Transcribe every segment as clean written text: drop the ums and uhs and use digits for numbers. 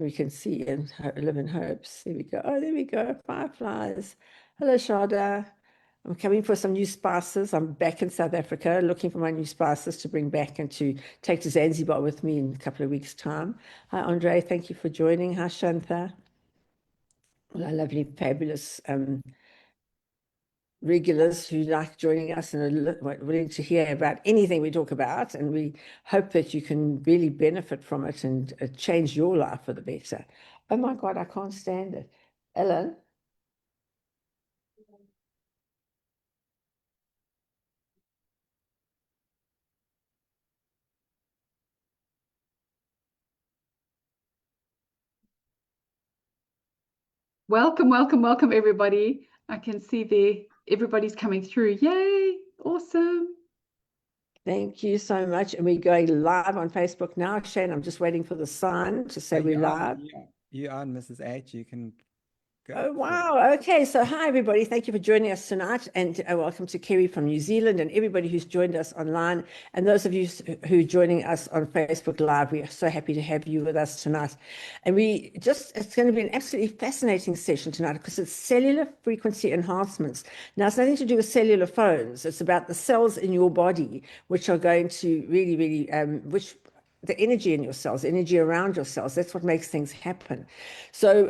we can see and live in hopes. There we go. Oh, there we go. Fireflies. Hello, Shada. I'm coming for some new spices. I'm back in South Africa looking for my new spices to bring back and to take to Zanzibar with me in a couple of weeks' time. Hi, Andre. Thank you for joining. Hi, Shantha. Well, our lovely, fabulous regulars who like joining us and are willing to hear about anything we talk about. And we hope that you can really benefit from it and change your life for the better. Oh my God, I can't stand it. Ellen? Welcome, welcome, welcome, everybody. I can see everybody's coming through. Yay, awesome. Thank you so much. And we're going live on Facebook now. Shane, I'm just waiting for the sign to say we're live. You're on, Mrs. H. You can go. Oh, wow. Okay. So hi, everybody. Thank you for joining us tonight. And welcome to Kerry from New Zealand and everybody who's joined us online. And those of you who are joining us on Facebook Live, we are so happy to have you with us tonight. And it's going to be an absolutely fascinating session tonight because it's cellular frequency enhancements. Now, it's nothing to do with cellular phones. It's about the cells in your body, which are going to really, the energy in your cells, energy around your cells. That's what makes things happen. So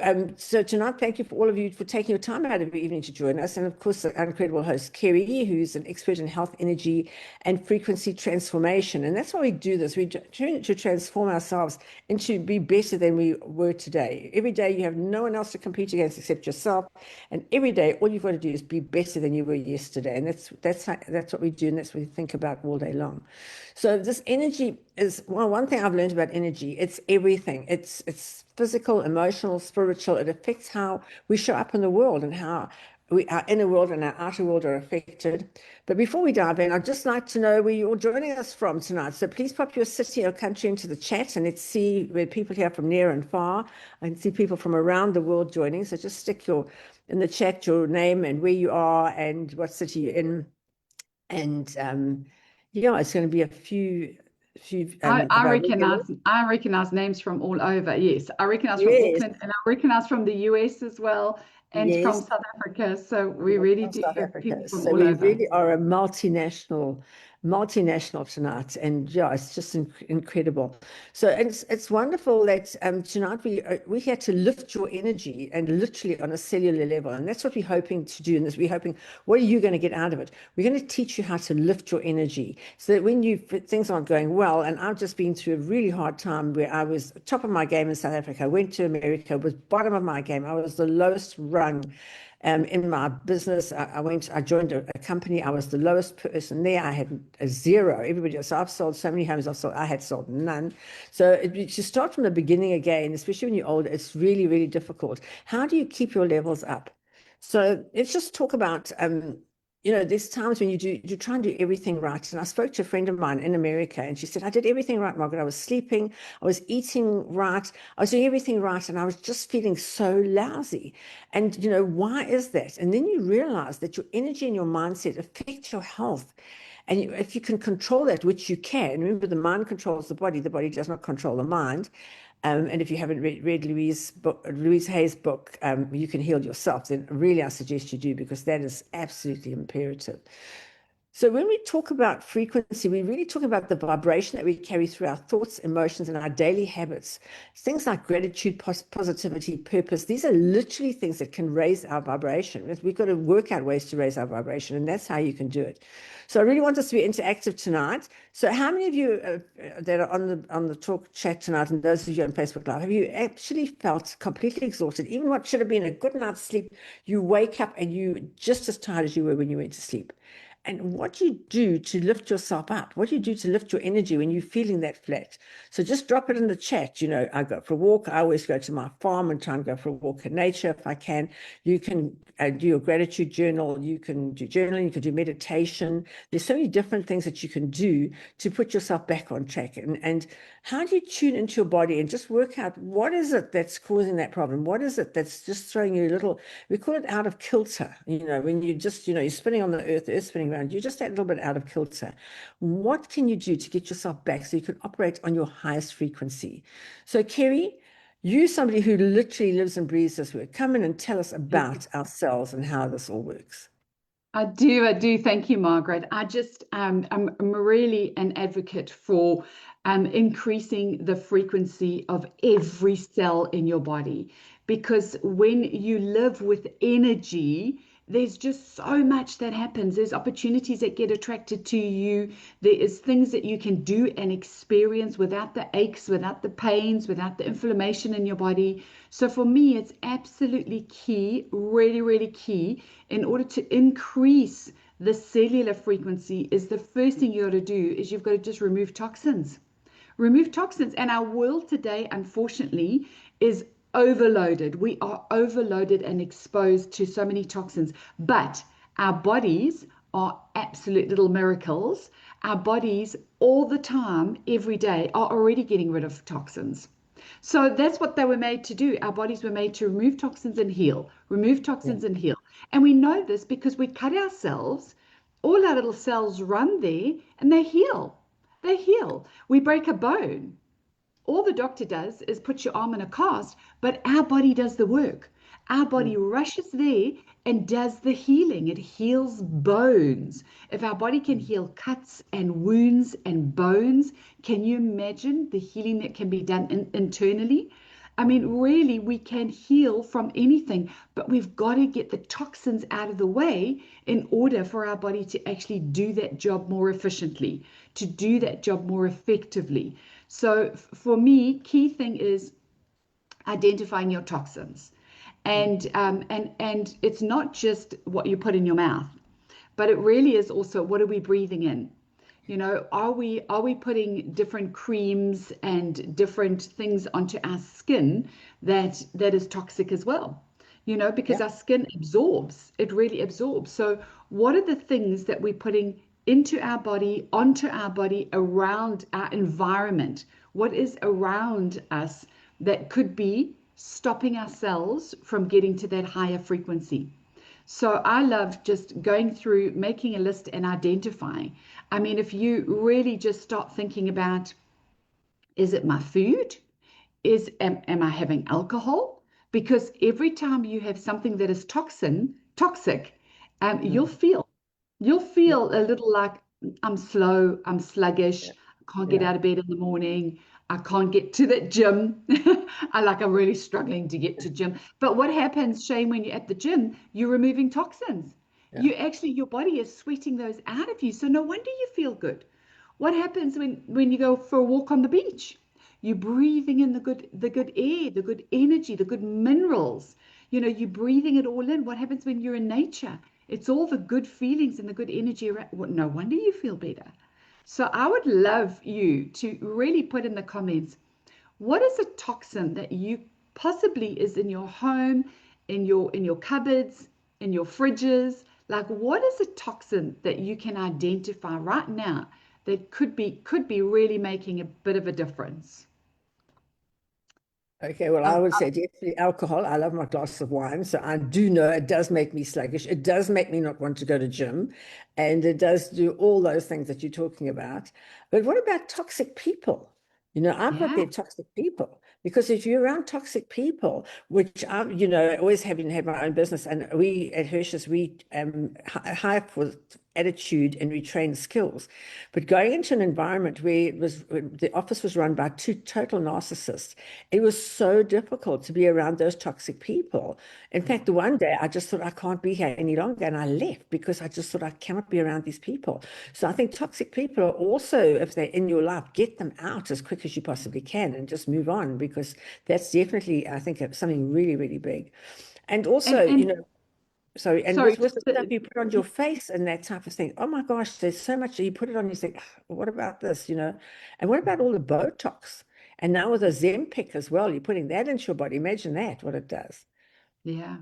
tonight, thank you for all of you for taking your time out of your evening to join us. And of course, our incredible host, Kerry, who's an expert in health, energy, and frequency transformation. And that's why we do this. We try to transform ourselves into be better than we were today. Every day you have no one else to compete against except yourself. And every day, all you've got to do is be better than you were yesterday. And that's what we do. And that's what we think about all day long. So this energy is, well, one thing I've learned about energy, it's everything. It's physical, emotional, spiritual. It affects how we show up in the world and how our inner world and our outer world are affected. But before we dive in, I'd just like to know where you're joining us from tonight. So please pop your city or country into the chat and let's see where people here from near and far. I can see people from around the world joining. So just stick in the chat your name and where you are and what city you're in. And yeah, it's going to be a few. I recognize names from all over. Yes, I recognize from Auckland and I recognize from the US as well and from South Africa. So we really do have people from all over. We really are a multinational tonight, and yeah, it's just incredible. So it's wonderful that tonight we're here to lift your energy and literally on a cellular level, and that's what we're hoping to do in this. We're hoping, what are you going to get out of it? We're going to teach you how to lift your energy so that when things aren't going well, and I've just been through a really hard time where I was top of my game in South Africa. I went to America, was bottom of my game. I was the lowest rung. In my business, I joined a company. I was the lowest person there. I had a zero. Everybody else, I've sold so many homes. I had sold none. So to start from the beginning again, especially when you're older, it's really, really difficult. How do you keep your levels up? So let's just talk about, there's times when you try and do everything right. And I spoke to a friend of mine in America and she said, I did everything right, Margaret. I was sleeping, I was eating right, I was doing everything right. And I was just feeling so lousy. And, why is that? And then you realize that your energy and your mindset affect your health. And if you can control that, which you can, remember the mind controls the body does not control the mind. And if you haven't read Louise Hay's book, You Can Heal Yourself, then really I suggest you do, because that is absolutely imperative. So when we talk about frequency, we really talk about the vibration that we carry through our thoughts, emotions, and our daily habits. Things like gratitude, positivity, purpose. These are literally things that can raise our vibration. We've got to work out ways to raise our vibration, and that's how you can do it. So I really want us to be interactive tonight. So how many of you that are on the talk chat tonight, and those of you on Facebook Live, have you actually felt completely exhausted? Even what should have been a good night's sleep, you wake up and you're just as tired as you were when you went to sleep. And what do you do to lift yourself up? What do you do to lift your energy when you're feeling that flat? So just drop it in the chat. I go for a walk. I always go to my farm and try and go for a walk in nature if I can. You can do your gratitude journal. You can do journaling. You can do meditation. There's so many different things that you can do to put yourself back on track. And how do you tune into your body and just work out what is it that's causing that problem? What is it that's just throwing you a little, we call it out of kilter, when you just, you're spinning on the earth spinning around, you're just that little bit out of kilter. What can you do to get yourself back so you can operate on your highest frequency? So Kerry, You, somebody who literally lives and breathes this work, come in and tell us about our cells and how this all works. I do. Thank you, Margaret. I'm really an advocate for increasing the frequency of every cell in your body, because when you live with energy, there's just so much that happens. There's opportunities that get attracted to you. There is things that you can do and experience without the aches, without the pains, without the inflammation in your body. So for me, it's absolutely key, really, really key, in order to increase the cellular frequency. Is the first thing you got to do is you've got to just remove toxins. Remove toxins. And our world today, unfortunately, is overloaded. We are overloaded and exposed to so many toxins. But our bodies are absolute little miracles. Our bodies all the time, every day, are already getting rid of toxins. So that's what they were made to do. Our bodies were made to remove toxins and heal, remove toxins and heal. And we know this because we cut ourselves, all our little cells run there and they heal. They heal. We break a bone. All the doctor does is put your arm in a cast, but our body does the work. Our body rushes there and does the healing. It heals bones. If our body can heal cuts and wounds and bones, can you imagine the healing that can be done internally? I mean, really, we can heal from anything, but we've got to get the toxins out of the way in order for our body to actually do that job more efficiently, to do that job more effectively. So for me, key thing is identifying your toxins. And it's not just what you put in your mouth, but it really is also what are we breathing in? You know, are we putting different creams and different things onto our skin that is toxic as well? You know, because our skin absorbs, it really absorbs. So what are the things that we're putting into our body, onto our body, around our environment? What is around us that could be stopping ourselves from getting to that higher frequency? So I love just going through, making a list and identifying. I mean, if you really just start thinking about, is it my food? Am I having alcohol? Because every time you have something that is toxic, you'll feel a little like I'm slow, I'm sluggish, I can't get out of bed in the morning, I can't get to that gym. I'm really struggling to get to gym. But what happens, Shane, when you're at the gym, you're removing toxins. Your body is sweating those out of you. So no wonder you feel good. What happens when you go for a walk on the beach? You're breathing in the good air, the good energy, the good minerals. You know, you're breathing it all in. What happens when you're in nature? It's all the good feelings and the good energy around. Well, no wonder you feel better. So I would love you to really put in the comments, what is a toxin that you possibly is in your home, in your cupboards, in your fridges? Like, what is a toxin that you can identify right now that could be really making a bit of a difference? Okay, well, I would say definitely alcohol. I love my glass of wine, so I do know it does make me sluggish. It does make me not want to go to gym, and it does do all those things that you're talking about. But what about toxic people? You know, I've got their toxic people, because if you're around toxic people, which I'm, you know, always having had my own business, and we at Hirsch's, we hire for attitude and retrain skills. But going into an environment where the office was run by two total narcissists, it was so difficult to be around those toxic people. In fact, the one day I just thought I can't be here any longer, and I left because I just thought I cannot be around these people. So I think toxic people are also, if they're in your life, get them out as quick as you possibly can and just move on, because that's definitely, I think, something really, really big. And also, you know, with the stuff you put on your face and that type of thing, oh my gosh, there's so much, you put it on, you think, what about this, you know? And what about all the Botox? And now with a Zempic as well, you're putting that into your body. Imagine that, what it does. Yeah,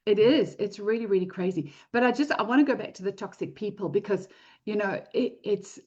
it is. It's really, really crazy. But I want to go back to the toxic people, because, you know, it's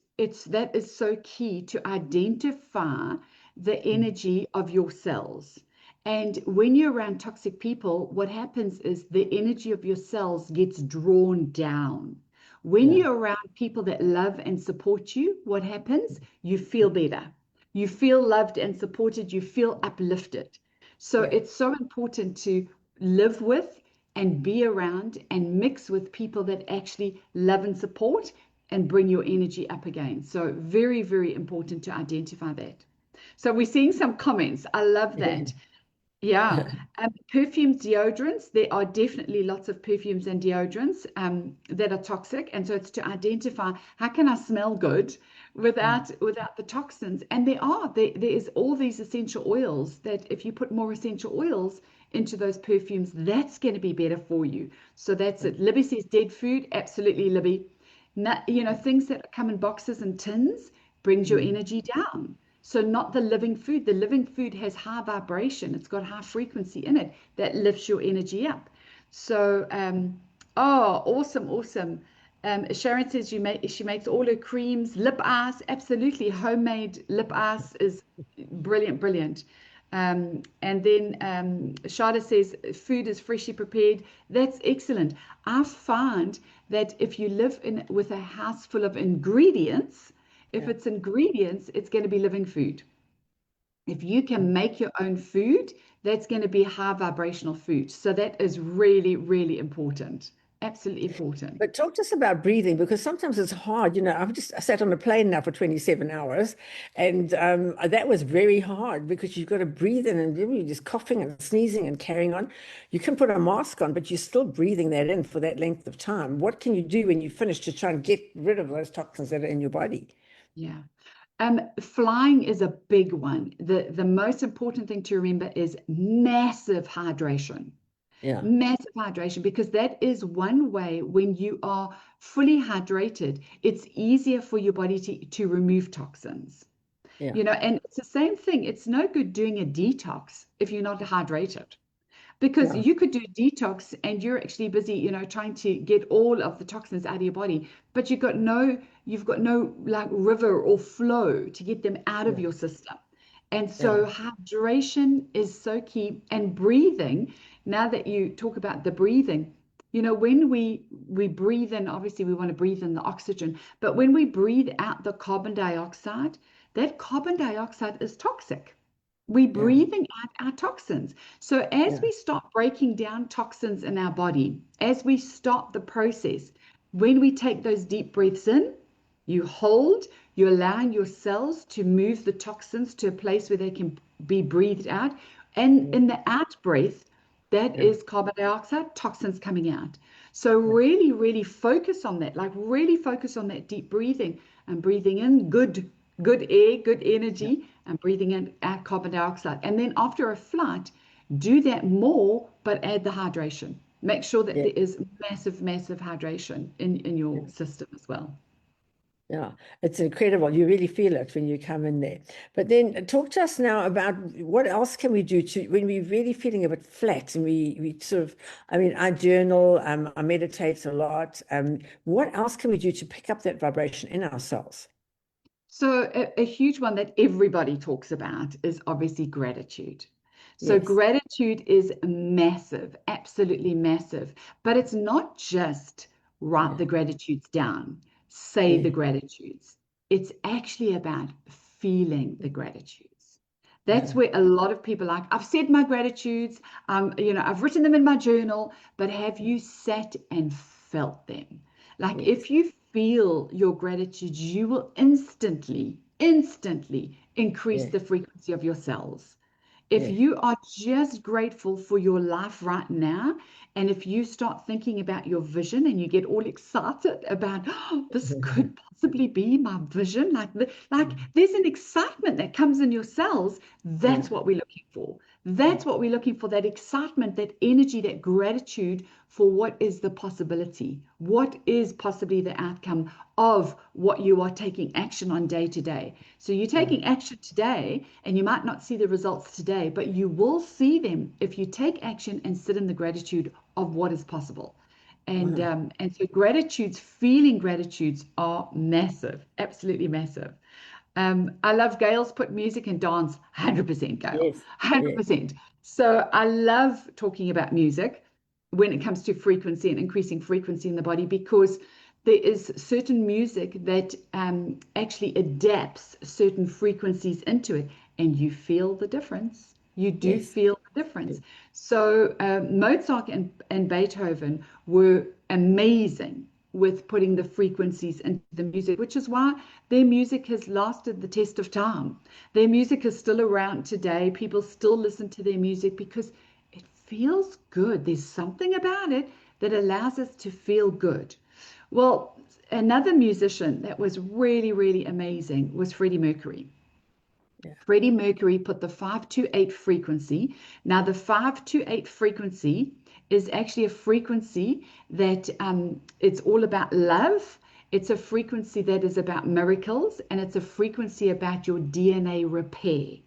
that is so key to identify the energy of your cells. And when you're around toxic people, what happens is the energy of your cells gets drawn down. When you're around people that love and support you, what happens? You feel better. You feel loved and supported. You feel uplifted. So Yeah. it's so important to live with and be around and mix with people that actually love and support and bring your energy up again. So very, very important to identify that. So we're seeing some comments. I love that. Yeah. Perfumes, deodorants, there are definitely lots of perfumes and deodorants that are toxic. And so it's to identify how can I smell good without the toxins. And there is all these essential oils that if you put more essential oils into those perfumes, that's going to be better for you. So that's it. Libby says dead food. Absolutely, Libby. Things that come in boxes and tins brings your energy down. So not the living food. The living food has high vibration. It's got high frequency in it that lifts your energy up. So, awesome, awesome. Sharon says she makes all her creams, lip ice. Absolutely, homemade lip ice is brilliant, brilliant. And then Shada says food is freshly prepared. That's excellent. I find that if you live with a house full of ingredients, if it's ingredients, it's going to be living food. If you can make your own food, that's going to be high vibrational food. So that is really, really important. Absolutely important. But talk to us about breathing, because sometimes it's hard. I've just sat on a plane now for 27 hours, and that was very hard because you've got to breathe in and you're just coughing and sneezing and carrying on. You can put a mask on, but you're still breathing that in for that length of time. What can you do when you finish to try and get rid of those toxins that are in your body? Yeah. Flying is a big one. The most important thing to remember is massive hydration. Yeah. Massive hydration, because that is one way when you are fully hydrated, it's easier for your body to remove toxins. Yeah. And it's the same thing. It's no good doing a detox if you're not hydrated. Because you could do a detox and you're actually busy, trying to get all of the toxins out of your body, but you've got no like river or flow to get them out of your system. And so hydration is so key. And breathing, now that you talk about the breathing, when we breathe in, obviously we want to breathe in the oxygen, but when we breathe out the carbon dioxide, that carbon dioxide is toxic. We're breathing out our toxins. So as we start breaking down toxins in our body, as we stop the process, when we take those deep breaths in, you hold, you're allowing your cells to move the toxins to a place where they can be breathed out. And in the out breath, that is carbon dioxide, toxins coming out. So really, really focus on that, like really focus on that deep breathing and breathing in good air, good energy, and breathing in out carbon dioxide. And then after a flight, do that more, but add the hydration. Make sure that there is massive, massive hydration in your system as well. Yeah, it's incredible. You really feel it when you come in there. But then talk to us now about what else can we do when we're really feeling a bit flat and we sort of, I journal, I meditate a lot. What else can we do to pick up that vibration in ourselves? So a huge one that everybody talks about is obviously gratitude. So gratitude is massive, absolutely massive. But it's not just write the gratitudes down, say the gratitudes. It's actually about feeling the gratitudes. That's where a lot of people are like, I've said my gratitudes, I've written them in my journal, but have you sat and felt them? Like if you feel your gratitude, you will instantly increase the frequency of your cells. If you are just grateful for your life right now, and if you start thinking about your vision and you get all excited about, oh, this could possibly be my vision, like there's an excitement that comes in your cells. That's what we're looking for. That's what we're looking for, that excitement, that energy, that gratitude for what is the possibility, what is possibly the outcome of what you are taking action on day to day. So you're taking action today, and you might not see the results today, but you will see them if you take action and sit in the gratitude of what is possible. And so feeling gratitudes are massive, absolutely massive. I love Gail's put music and dance, 100% Gail, 100%. So I love talking about music when it comes to frequency and increasing frequency in the body, because there is certain music that actually adapts certain frequencies into it, and you feel the difference. You do Yes. feel the difference. So Mozart and Beethoven were amazing with putting the frequencies into the music, which is why their music has lasted the test of time. Their music is still around today. People still listen to their music because it feels good. There's something about it that allows us to feel good. Well, another musician that was really, really amazing was Freddie Mercury. Yeah. Freddie Mercury put the 528 frequency. Now, the 528 frequency is actually a frequency that it's all about love. It's a frequency that is about miracles, and it's a frequency about your DNA repair.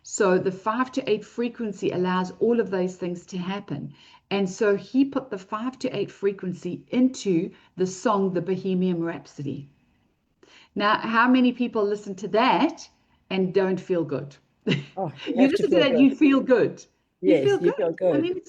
So the 528 frequency allows all of those things to happen. And so he put the 528 frequency into the song, The Bohemian Rhapsody. Now, how many people listen to that and don't feel good? Oh, you You have to listen to feel that, good. you feel good. You Yes, feel you good. feel I good. mean,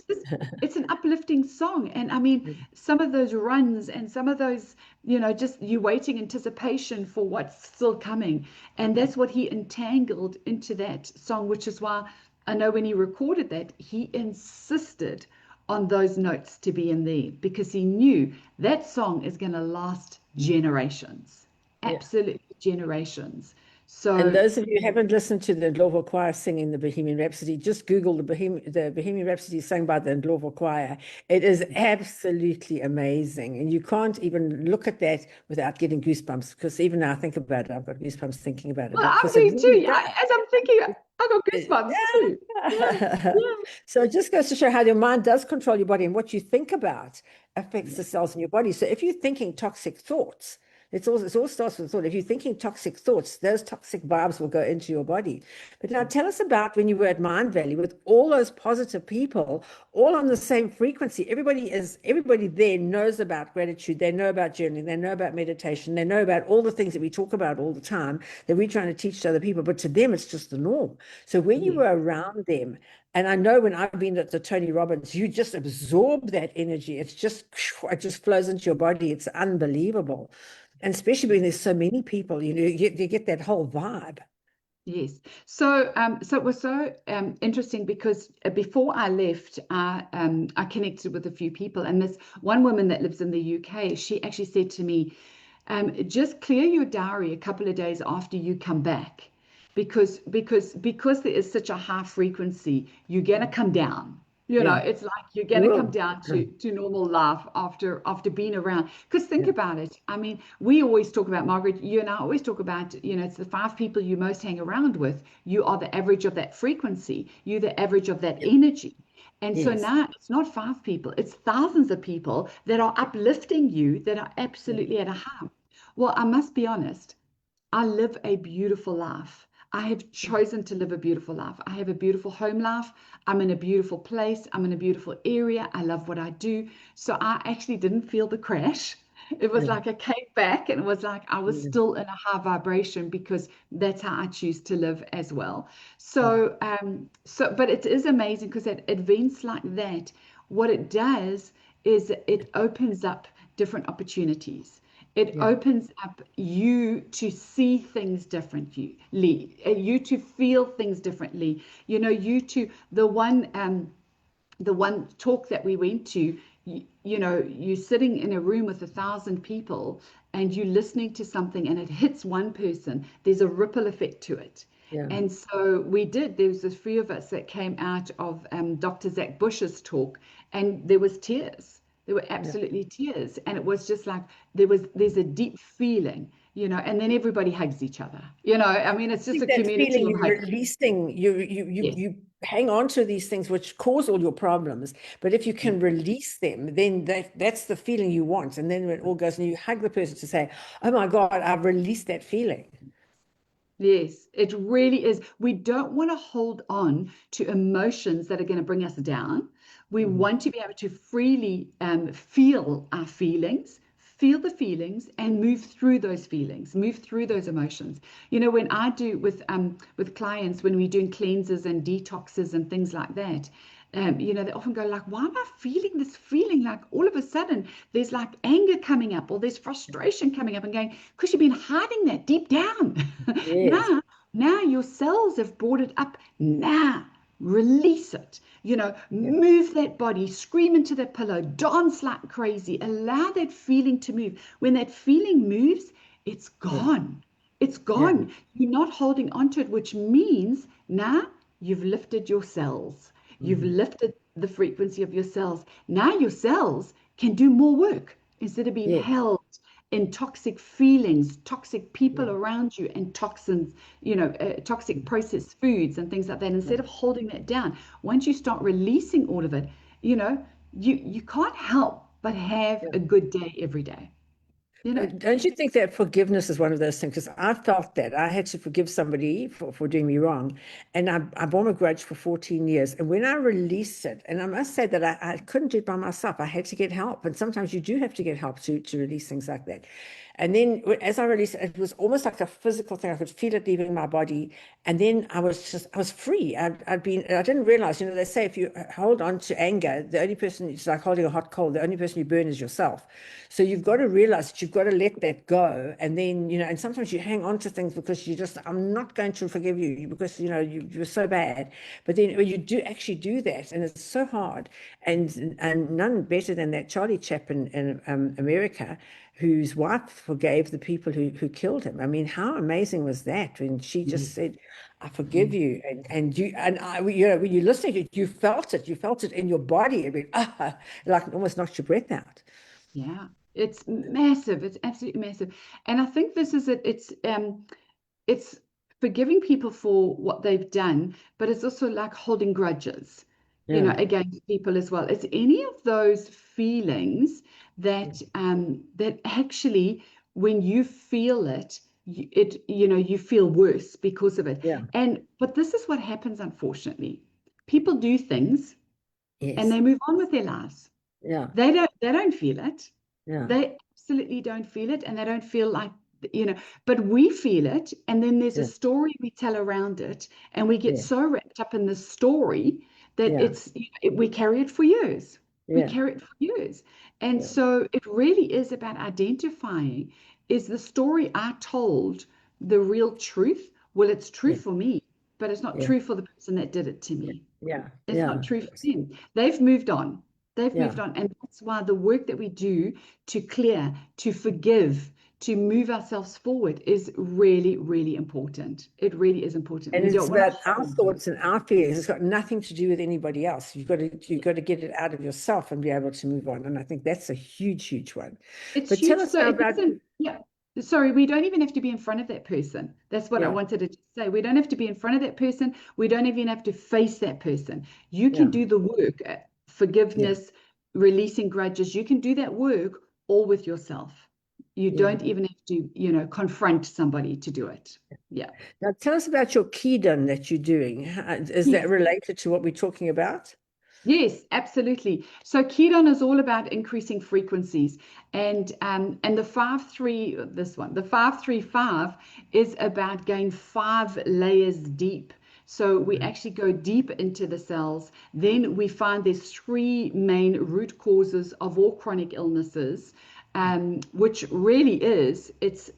it's an uplifting song. And I mean, some of those runs and some of those, just you waiting anticipation for what's still coming. And that's what he entangled into that song, which is why I know when he recorded that, he insisted on those notes to be in there because he knew that song is going to last generations, Yeah. absolutely generations. And So those of you who haven't listened to the Louisville Choir singing the Bohemian Rhapsody, just Google the Bohemian Rhapsody sung by the Louisville Choir. It is absolutely amazing. And you can't even look at that without getting goosebumps, because even now I think about it, I've got goosebumps thinking about it, well, I'm because it doing too. really Yeah, does. as I'm thinking, I got It- goosebumps too. Yeah, yeah. So it just goes to show how your mind does control your body, and what you think about affects the cells in your body. So if you're thinking toxic thoughts, it all starts with thought. If you're thinking toxic thoughts, those toxic vibes will go into your body. But now tell us about when you were at Mind Valley with all those positive people, all on the same frequency. Everybody there knows about gratitude. They know about journaling. They know about meditation. They know about all the things that we talk about all the time that we're trying to teach to other people. But to them, it's just the norm. So when you were around them, and I know when I've been at the Tony Robbins, you just absorb that energy. It just flows into your body. It's unbelievable. And especially when there's so many people, you get that whole vibe. Yes. So, so it was so interesting because before I left, I connected with a few people, and this one woman that lives in the UK, she actually said to me, just clear your diary a couple of days after you come back, because there is such a high frequency, you're gonna come down. Yeah. It's like you're gonna come down to normal life after being around. Because think about it. I mean, we always talk about, Margaret, you and I always talk about, it's the 5 people you most hang around with. You are the average of that frequency. You're the average of that energy. And so Yes. now it's not 5 people, it's thousands of people that are uplifting you, that are absolutely at a high. Well, I must be honest, I live a beautiful life. I have chosen to live a beautiful life. I have a beautiful home life. I'm in a beautiful place. I'm in a beautiful area. I love what I do. So I actually didn't feel the crash. It was like I came back and it was like I was still in a high vibration because that's how I choose to live as well. So, but it is amazing because at events like that, what it does is it opens up different opportunities. It opens up you to see things differently, you to feel things differently. You to the one talk that we went to, you're sitting in a room with 1,000 people and you're listening to something and it hits one person, there's a ripple effect to it. Yeah. And so there was a few of us that came out of Dr. Zach Bush's talk, and there was tears. There were absolutely tears. And it was just like, there's a deep feeling, and then everybody hugs each other. I mean, it's just a That community feeling of you're hugs. releasing, you hang on to these things which cause all your problems. But if you can release them, then that's the feeling you want. And then when it all goes, and you hug the person to say, oh my God, I've released that feeling. Yes, it really is. We don't want to hold on to emotions that are going to bring us down. We want to be able to freely feel our feelings, feel the feelings, and move through those feelings, move through those emotions. When I do with clients, when we're doing cleanses and detoxes and things like that, they often go like, why am I feeling this feeling? Like all of a sudden there's like anger coming up or there's frustration coming up, and going, because you've been hiding that deep down. Yes. Now your cells have brought it up. Now release it, move that body, scream into that pillow, dance like crazy, allow that feeling to move. When that feeling moves, it's gone. It's gone. You're not holding on to it, which means now you've lifted your cells. You've lifted the frequency of your cells. Now your cells can do more work instead of being held in toxic feelings, toxic people around you, and toxins, toxic processed foods and things like that. Instead of holding that down, once you start releasing all of it, you can't help but have a good day every day. Don't you think that forgiveness is one of those things? Because I felt that I had to forgive somebody for doing me wrong. And I bore a grudge for 14 years. And when I released it, and I must say that I couldn't do it by myself, I had to get help. And sometimes you do have to get help to release things like that. And then as I released it, it was almost like a physical thing. I could feel it leaving my body. And then I was free. I didn't realize, they say if you hold on to anger, the only person, it's like holding a hot coal, the only person you burn is yourself. So you've got to realize that you've got to let that go. And then, and sometimes you hang on to things because I'm not going to forgive you because, you're so bad. But then when you do actually do that, and it's so hard, and none better than that Charlie chap in America, whose wife forgave the people who killed him. I mean, how amazing was that when she just said, I forgive you. And when you listen to it, you felt it in your body. I mean, like almost knocked your breath out. Yeah, it's massive. It's absolutely massive. And I think this is it. It's forgiving people for what they've done, but it's also like holding grudges, against people as well. It's any of those feelings that that actually, when you feel it, you feel worse because of it. But this is what happens, unfortunately. People do things and they move on with their lives. They don't feel it. They absolutely don't feel it, and they don't feel like, but we feel it, and then there's a story we tell around it, and we get so wrapped up in the story that we carry it for years. We carry it for years. And so it really is about identifying, is the story I told the real truth? Well, it's true for me, but it's not true for the person that did it to me. It's not true for them. They've moved on. They've moved on. And that's why the work that we do to clear, to forgive, to move ourselves forward is really, really important. It really is important. And it's about our thoughts and our feelings. It's got nothing to do with anybody else. You've got to get it out of yourself and be able to move on. And I think that's a huge, huge one. It's huge. Tell us about. Sorry, we don't even have to be in front of that person. That's what I wanted to say. We don't have to be in front of that person. We don't even have to face that person. You can do the work, forgiveness, releasing grudges. You can do that work all with yourself. You don't even have to, confront somebody to do it. Now, tell us about your Sneedon that you're doing. Is that related to what we're talking about? Yes, absolutely. So Sneedon is all about increasing frequencies, and the 5-3, this one, the 5-3-5 is about going 5 layers deep. So we actually go deep into the cells. Then we find there's 3 main root causes of all chronic illnesses, which really is it's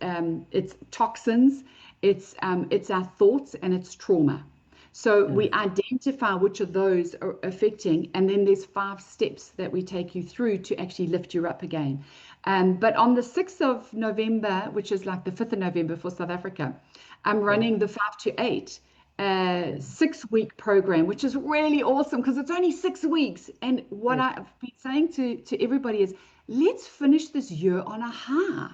toxins, it's our thoughts, and it's trauma. So we identify which of those are affecting, and then there's 5 steps that we take you through to actually lift you up again. But on the 6th of November, which is like the 5th of November for South Africa, I'm running the 5-8 6-week program, which is really awesome because it's only 6 weeks. And what I've been saying to everybody is, let's finish this year on a high.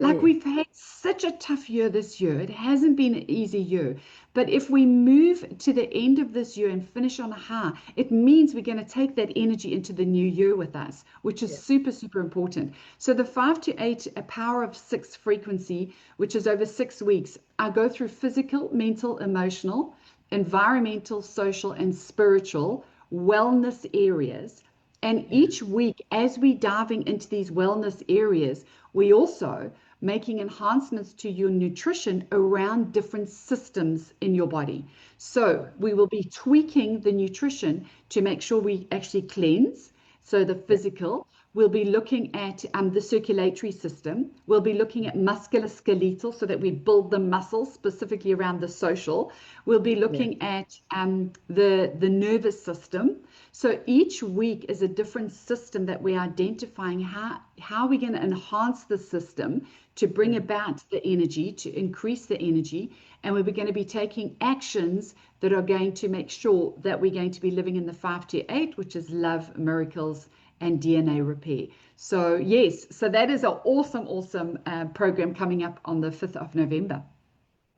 Like we've had such a tough year this year. It hasn't been an easy year. But if we move to the end of this year and finish on a high, it means we're going to take that energy into the new year with us, which is super, super important. So the 5-8, a power of 6 frequency, which is over 6 weeks, I go through physical, mental, emotional, environmental, social, and spiritual wellness areas. And each week, as we're diving into these wellness areas, we also making enhancements to your nutrition around different systems in your body. So we will be tweaking the nutrition to make sure we actually cleanse. So the physical, We'll be looking at the circulatory system. We'll be looking at musculoskeletal so that we build the muscles specifically around the social. We'll be looking at the nervous system. So each week is a different system that we're identifying how we're going to enhance the system to bring about the energy, to increase the energy. And we're going to be taking actions that are going to make sure that we're going to be living in the 5 to 8, which is love, miracles, and DNA repair. So yes, so that is an awesome program coming up on the 5th of November.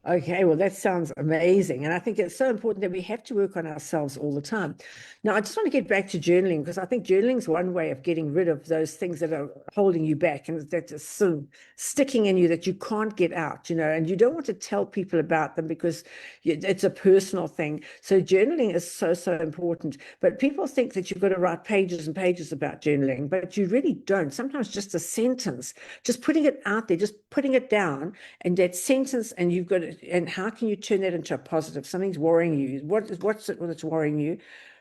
Okay, well, that sounds amazing. And I think it's so important that we have to work on ourselves all the time. Now, I just want to get back to journaling, because I think journaling is one way of getting rid of those things that are holding you back and that are sort of sticking in you that you can't get out, and you don't want to tell people about them because it's a personal thing. So journaling is so important. But people think that you've got to write pages and pages about journaling, but you really don't. Sometimes just a sentence, just putting it out there, just putting it down, and that sentence, and you've got to. And how can you turn that into a positive? Something's worrying you. What's it that's worrying you?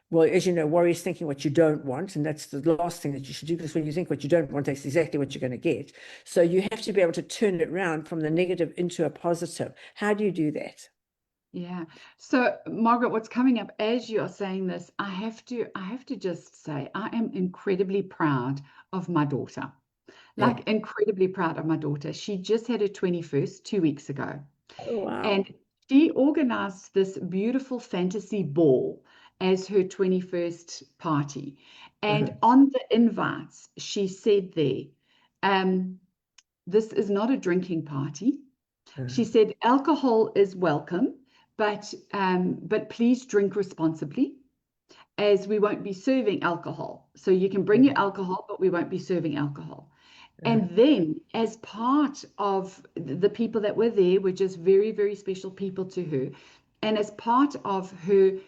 Well, as you know, worry is thinking what you don't want, and that's the last thing that you should do, because when you think what you don't want, that's exactly what you're going to get. So you have to be able to turn it around from the negative into a positive. How do you do that? Yeah. So Margaret, what's coming up as you are saying this, I have to just say I am incredibly proud of my daughter. Like incredibly proud of my daughter. She just had her 21st 2 weeks ago. Oh, wow. And she organized this beautiful fantasy ball as her 21st party. And on the invites, she said there, this is not a drinking party. She said, alcohol is welcome, but please drink responsibly, as we won't be serving alcohol. So you can bring your alcohol, but we won't be serving alcohol. And then as part of the people that were there were just very, very special people to her. And as part of her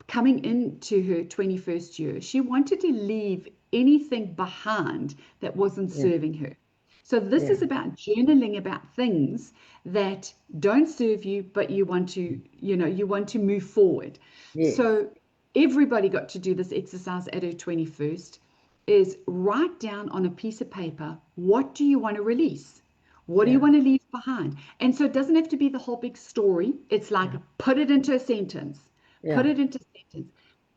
coming into her 21st year, she wanted to leave anything behind that wasn't serving her. So this is about journaling about things that don't serve you, but you want to, you want to move forward. So everybody got to do this exercise at her 21st. Is write down on a piece of paper, what do you want to release? What do you want to leave behind? And so it doesn't have to be the whole big story. It's like, put it into a sentence, put it into a sentence.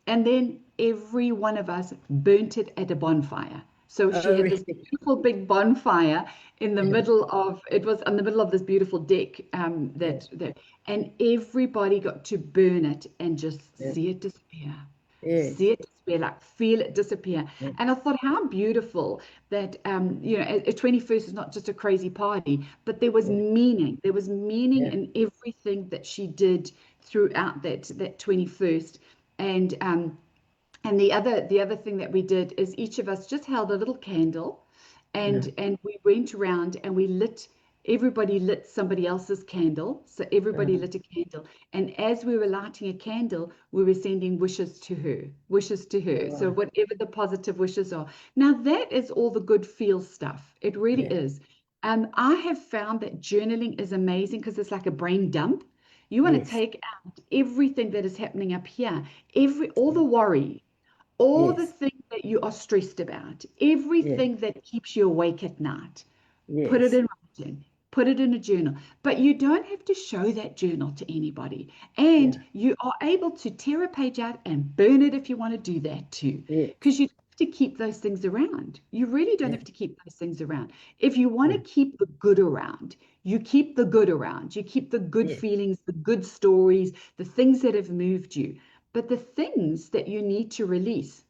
And then every one of us burnt it at a bonfire. So she had this beautiful big bonfire in the middle of, it was in the middle of this beautiful deck and everybody got to burn it and just see it disappear. See it disappear, like feel it disappear. And I thought, how beautiful that, a 21st is not just a crazy party, but there was meaning. There was meaning in everything that she did throughout that 21st. And the other thing that we did is each of us just held a little candle, and we went around and everybody lit somebody else's candle. So everybody lit a candle. And as we were lighting a candle, we were sending wishes to her. So whatever the positive wishes are. Now that is all the good feel stuff. It really is. I have found that journaling is amazing because it's like a brain dump. You want to take out everything that is happening up here, all the worry, all the things that you are stressed about, everything that keeps you awake at night. Put it in writing. Put it in a journal, but you don't have to show that journal to anybody. And you are able to tear a page out and burn it if you want to do that too, because you don't have to keep those things around. You really don't have to keep those things around. If you want to keep the good around, you keep the good around. You keep the good feelings, the good stories, the things that have moved you. But the things that you need to release,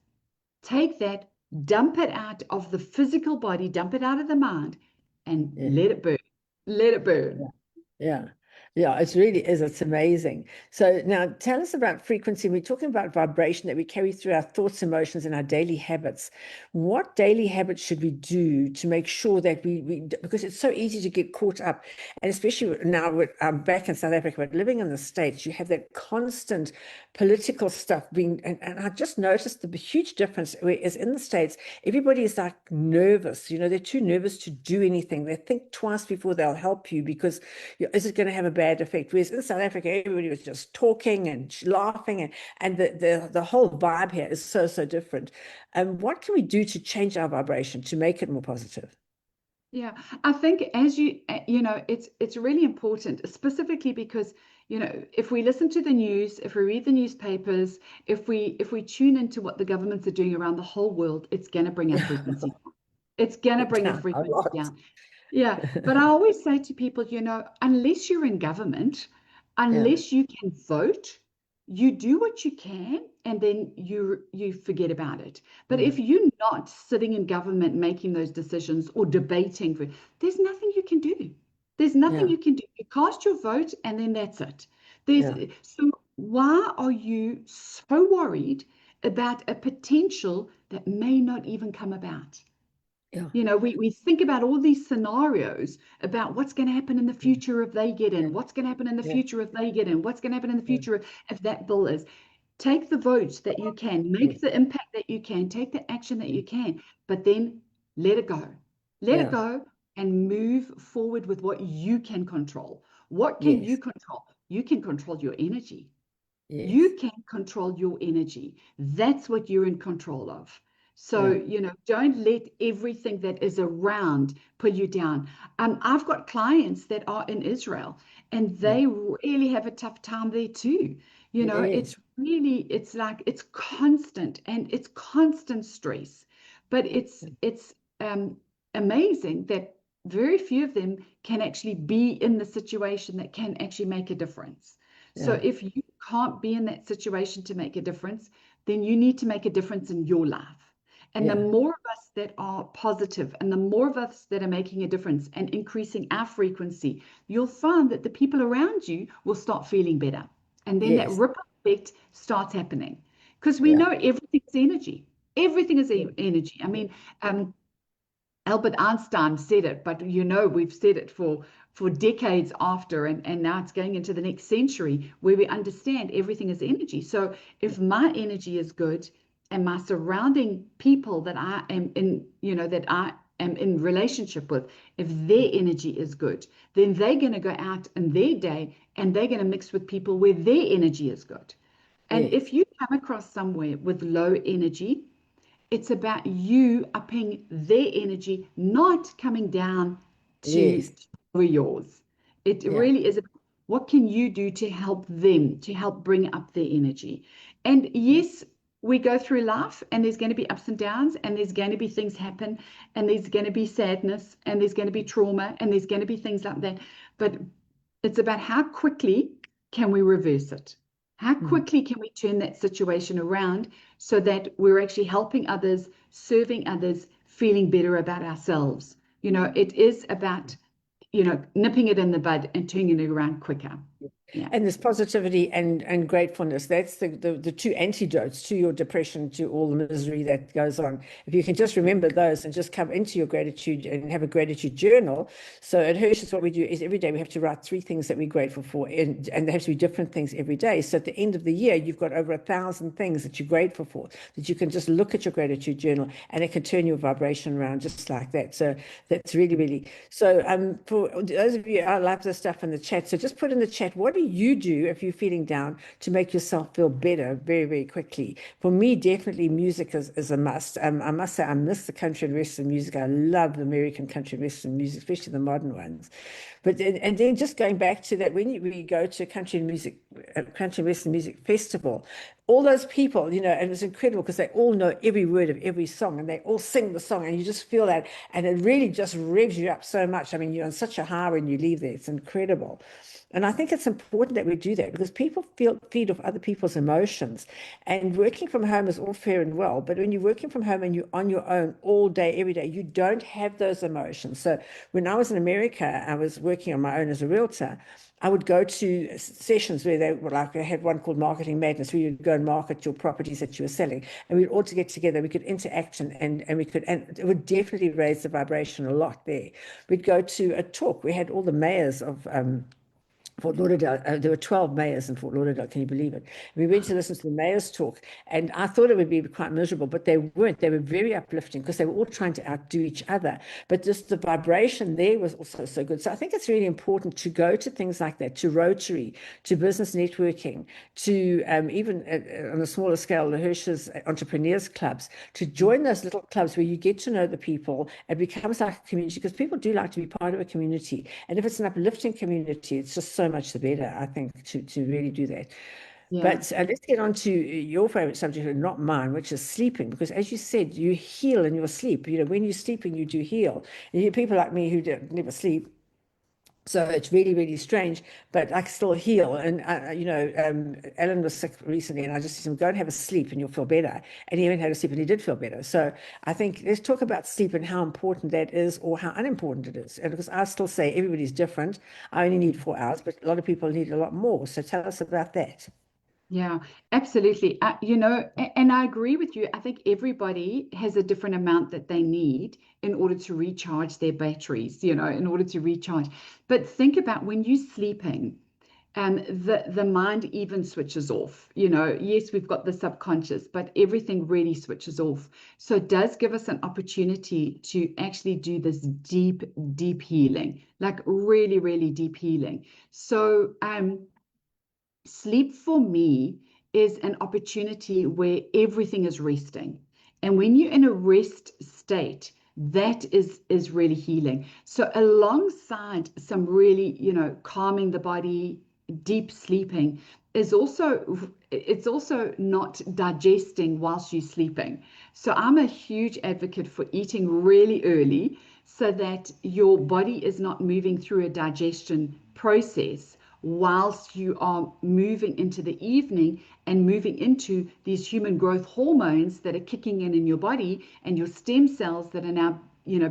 take that, dump it out of the physical body, dump it out of the mind, and let it burn. Let it burn. Yeah, it really is. It's amazing. So now tell us about frequency. We're talking about vibration that we carry through our thoughts, emotions, and our daily habits. What daily habits should we do to make sure that because it's so easy to get caught up, and especially now I'm back in South Africa, but living in the States, you have that constant political stuff and I just noticed the huge difference is in the States, everybody is like nervous. They're too nervous to do anything. They think twice before they'll help you because is it going to have a bad bad effect. Whereas in South Africa, everybody was just talking and laughing, and the whole vibe here is so, so different. What can we do to change our vibration to make it more positive? Yeah, I think as you know, it's really important, specifically because, you know, if we listen to the news, if we read the newspapers, if we tune into what the governments are doing around the whole world, it's going to bring our frequency down. It's going to bring our Down a frequency lot. down. Yeah, but I always say to people, you know, unless you're in government, unless you can vote, you do what you can and then you forget about it. But if you're not sitting in government making those decisions or debating, there's nothing you can do. There's nothing you can do. You cast your vote and then that's it. So why are you so worried about a potential that may not even come about? Yeah. You know, we think about all these scenarios about what's going to happen in the future if they get in, what's going to happen in the future if they get in, what's going to happen in the future if that bill is. Take the votes that you can, make the impact that you can, take the action that you can, but then let it go. Let it go and move forward with what you can control. What can you control? You can control your energy. You can control your energy. That's what you're in control of. So, you know, don't let everything that is around pull you down. I've got clients that are in Israel and they really have a tough time there too. You know, it's like it's constant and it's constant stress. But it's amazing that very few of them can actually be in the situation that can actually make a difference. So if you can't be in that situation to make a difference, then you need to make a difference in your life. And the more of us that are positive and the more of us that are making a difference and increasing our frequency, you'll find that the people around you will start feeling better. And then that ripple effect starts happening. Because we know everything is energy. Everything is energy. I mean, Albert Einstein said it, but you know, we've said it for decades after, and now it's going into the next century where we understand everything is energy. So if my energy is good and my surrounding people that I am in, you know, that I am in relationship with, if their energy is good, then they're going to go out in their day and they're going to mix with people where their energy is good. And if you come across somewhere with low energy, it's about you upping their energy, not coming down to yours. It really is about what can you do to help them, to help bring up their energy. And yes, we go through life and there's going to be ups and downs and there's going to be things happen and there's going to be sadness and there's going to be trauma and there's going to be things like that. But it's about how quickly can we reverse it? How quickly can we turn that situation around so that we're actually helping others, serving others, feeling better about ourselves? You know, it is about, you know, nipping it in the bud and turning it around quicker. And this positivity and gratefulness, that's the two antidotes to your depression, to all the misery that goes on. If you can just remember those and just come into your gratitude and have a gratitude journal. So at Hirsch, what we do is every day we have to write 3 things that we're grateful for, and they have to be different things every day. So at the end of the year, you've got over 1,000 things that you're grateful for, that you can just look at your gratitude journal and it can turn your vibration around just like that. So that's really, really, so for those of you, I love this stuff in the chat. So just put in the chat, what do you do if you're feeling down to make yourself feel better very, very quickly? For me, definitely music is a must. I must say I miss the country and western music. I love the American country and western music, especially the modern ones. But and then just going back to that, when we go to a country and western music festival, all those people, you know, and it's incredible because they all know every word of every song and they all sing the song and you just feel that, and it really just revs you up so much. I mean, you're on such a high when you leave there. It's incredible. And I think it's important that we do that because people feed off other people's emotions. And working from home is all fair and well, but when you're working from home and you're on your own all day, every day, you don't have those emotions. So when I was in America, I was working on my own as a realtor. I would go to sessions where they were like, I had one called Marketing Madness, where you'd go and market your properties that you were selling. And we'd all to get together, we could interact and it would definitely raise the vibration a lot there. We'd go to a talk. We had all the mayors of Fort Lauderdale, there were 12 mayors in Fort Lauderdale. Can you believe it? We went to listen to the mayor's talk, and I thought it would be quite miserable, but they weren't. They were very uplifting because they were all trying to outdo each other. But just the vibration there was also so good. So I think it's really important to go to things like that, to Rotary, to business networking, to even on a smaller scale, the Hirsch's entrepreneurs clubs, to join those little clubs where you get to know the people. It becomes like a community because people do like to be part of a community. And if it's an uplifting community, it's just so much the better, I think, to really do that. Yeah. But let's get on to your favorite subject, and not mine, which is sleeping. Because as you said, you heal in your sleep. You know, when you're sleeping, you do heal. And you people like me who never sleep. So it's really, really strange, but I can still heal. And, Alan was sick recently, and I just said, go and have a sleep and you'll feel better. And he went and had a sleep and he did feel better. So I think let's talk about sleep and how important that is or how unimportant it is. And because I still say everybody's different. I only need 4 hours, but a lot of people need a lot more. So tell us about that. Yeah, absolutely. And I agree with you. I think everybody has a different amount that they need in order to recharge their batteries, in order to recharge. But think about when you're sleeping, the mind even switches off. Yes, we've got the subconscious, but everything really switches off. So it does give us an opportunity to actually do this deep, deep healing, like really, really deep healing. So, sleep for me is an opportunity where everything is resting. And when you're in a rest state, that is really healing. So alongside some really, calming the body, deep sleeping it's also not digesting whilst you're sleeping. So I'm a huge advocate for eating really early so that your body is not moving through a digestion process whilst you are moving into the evening and moving into these human growth hormones that are kicking in your body and your stem cells that are now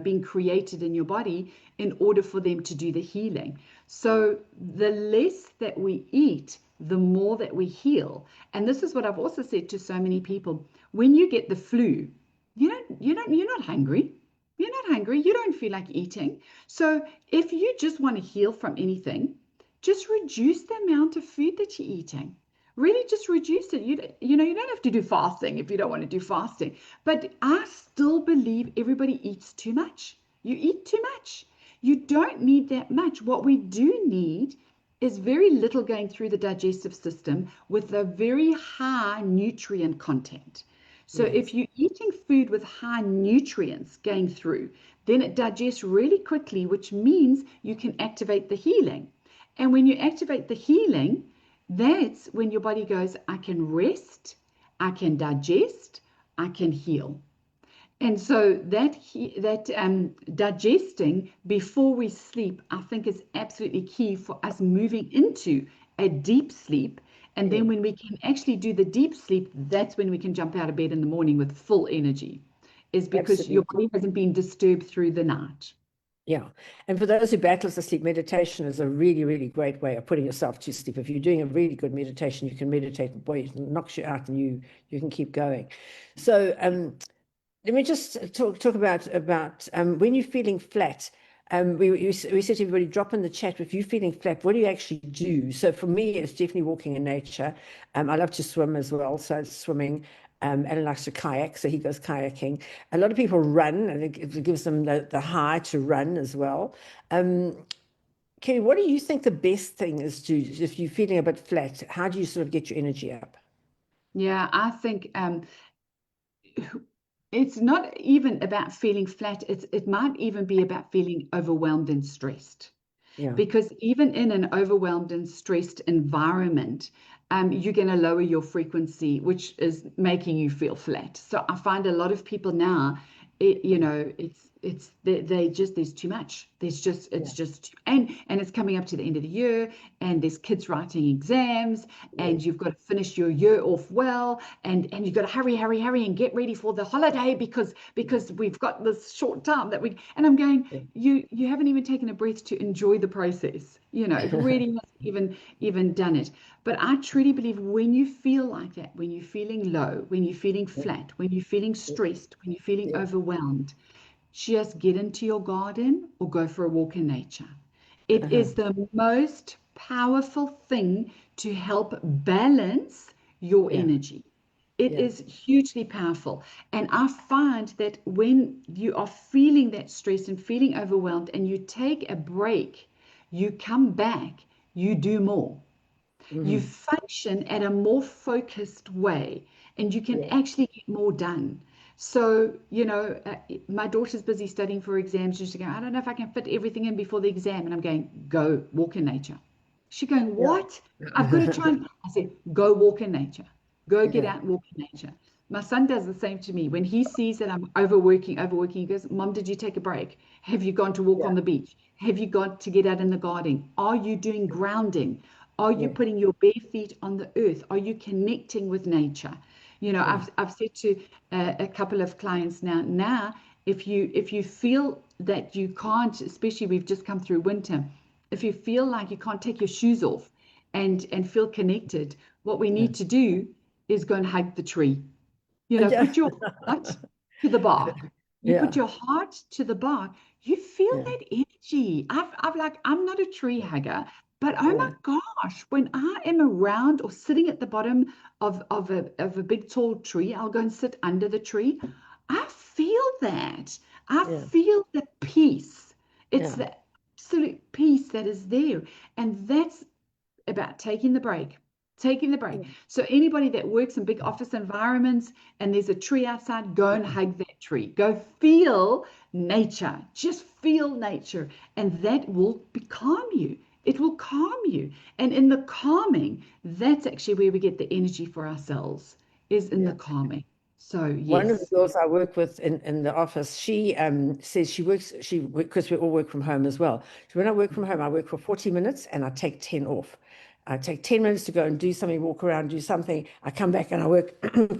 being created in your body in order for them to do the healing. So the less that we eat, the more that we heal. And this is what I've also said to so many people. When you get the flu, you're not hungry. You're not hungry. You don't feel like eating. So if you just want to heal from anything, just reduce the amount of food that you're eating. Really just reduce it. You don't have to do fasting if you don't want to do fasting. But I still believe everybody eats too much. You eat too much. You don't need that much. What we do need is very little going through the digestive system with a very high nutrient content. So if you're eating food with high nutrients going through, then it digests really quickly, which means you can activate the healing. And when you activate the healing, that's when your body goes, I can rest, I can digest, I can heal. And so that digesting before we sleep, I think is absolutely key for us moving into a deep sleep. And then when we can actually do the deep sleep, that's when we can jump out of bed in the morning with full energy, is because your body hasn't been disturbed through the night. Yeah. And for those who battle to sleep, meditation is a really, really great way of putting yourself to sleep. If you're doing a really good meditation, you can meditate, boy, it knocks you out and you can keep going. So let me just talk about when you're feeling flat. We said to everybody, drop in the chat if you're feeling flat, what do you actually do? So for me, it's definitely walking in nature. I love to swim as well, so it's swimming. Alan likes to kayak, so he goes kayaking. A lot of people run, and it gives them the high to run as well. Kerry, what do you think the best thing is to, if you're feeling a bit flat, how do you sort of get your energy up? Yeah, I think it's not even about feeling flat. It might even be about feeling overwhelmed and stressed. Yeah. Because even in an overwhelmed and stressed environment, you're going to lower your frequency, which is making you feel flat. So I find a lot of people now, there's too much. And it's coming up to the end of the year, and there's kids writing exams, and you've got to finish your year off well, and you've got to hurry and get ready for the holiday because we've got this short time and I'm going, you haven't even taken a breath to enjoy the process. It really hasn't even done it. But I truly believe when you feel like that, when you're feeling low, when you're feeling flat, when you're feeling stressed, when you're feeling overwhelmed, just get into your garden or go for a walk in nature. It is the most powerful thing to help balance your energy. It is hugely powerful. And I find that when you are feeling that stress and feeling overwhelmed and you take a break, you come back, you do more. You function at a more focused way and you can actually get more done. So, my daughter's busy studying for exams. She's going, I don't know if I can fit everything in before the exam. And I'm going, go walk in nature. She's going, what? I've got to try and, I said, go walk in nature. Go get out and walk in nature. My son does the same to me. When he sees that I'm overworking, he goes, Mom, did you take a break? Have you gone to walk on the beach? Have you got to get out in the garden? Are you doing grounding? Are you putting your bare feet on the earth? Are you connecting with nature? I've said to a couple of clients now, if you feel that you can't, especially we've just come through winter, if you feel like you can't take your shoes off and feel connected, what we need to do is go and hug the tree. Put your heart to the bark. You put your heart to the bark. You feel that energy. I'm not a tree hugger, but oh my gosh, when I am around or sitting at the bottom of a big tall tree, I'll go and sit under the tree. I feel that. I feel the peace. It's the absolute peace that is there. And that's about taking the break. So anybody that works in big office environments and there's a tree outside, go and hug that tree. Go feel nature. Just feel nature. And that will calm you. It will calm you. And in the calming, that's actually where we get the energy for ourselves, is in the calming. So yes. One of the girls I work with in the office, she says because we all work from home as well. So when I work from home, I work for 40 minutes and I take 10 off. I take 10 minutes to go and do something, walk around, do something. I come back and I work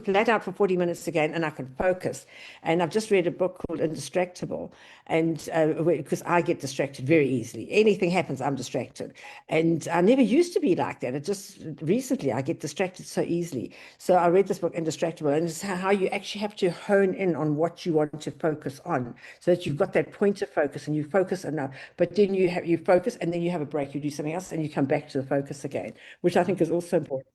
flat out for 40 minutes again and I can focus. And I've just read a book called Indistractable, and because I get distracted very easily. Anything happens, I'm distracted. And I never used to be like that. It just recently I get distracted so easily. So I read this book, Indistractable, and it's how you actually have to hone in on what you want to focus on so that you've got that point of focus and you focus enough. But then you focus and then you have a break, you do something else and you come back to the focus again, which I think is also important.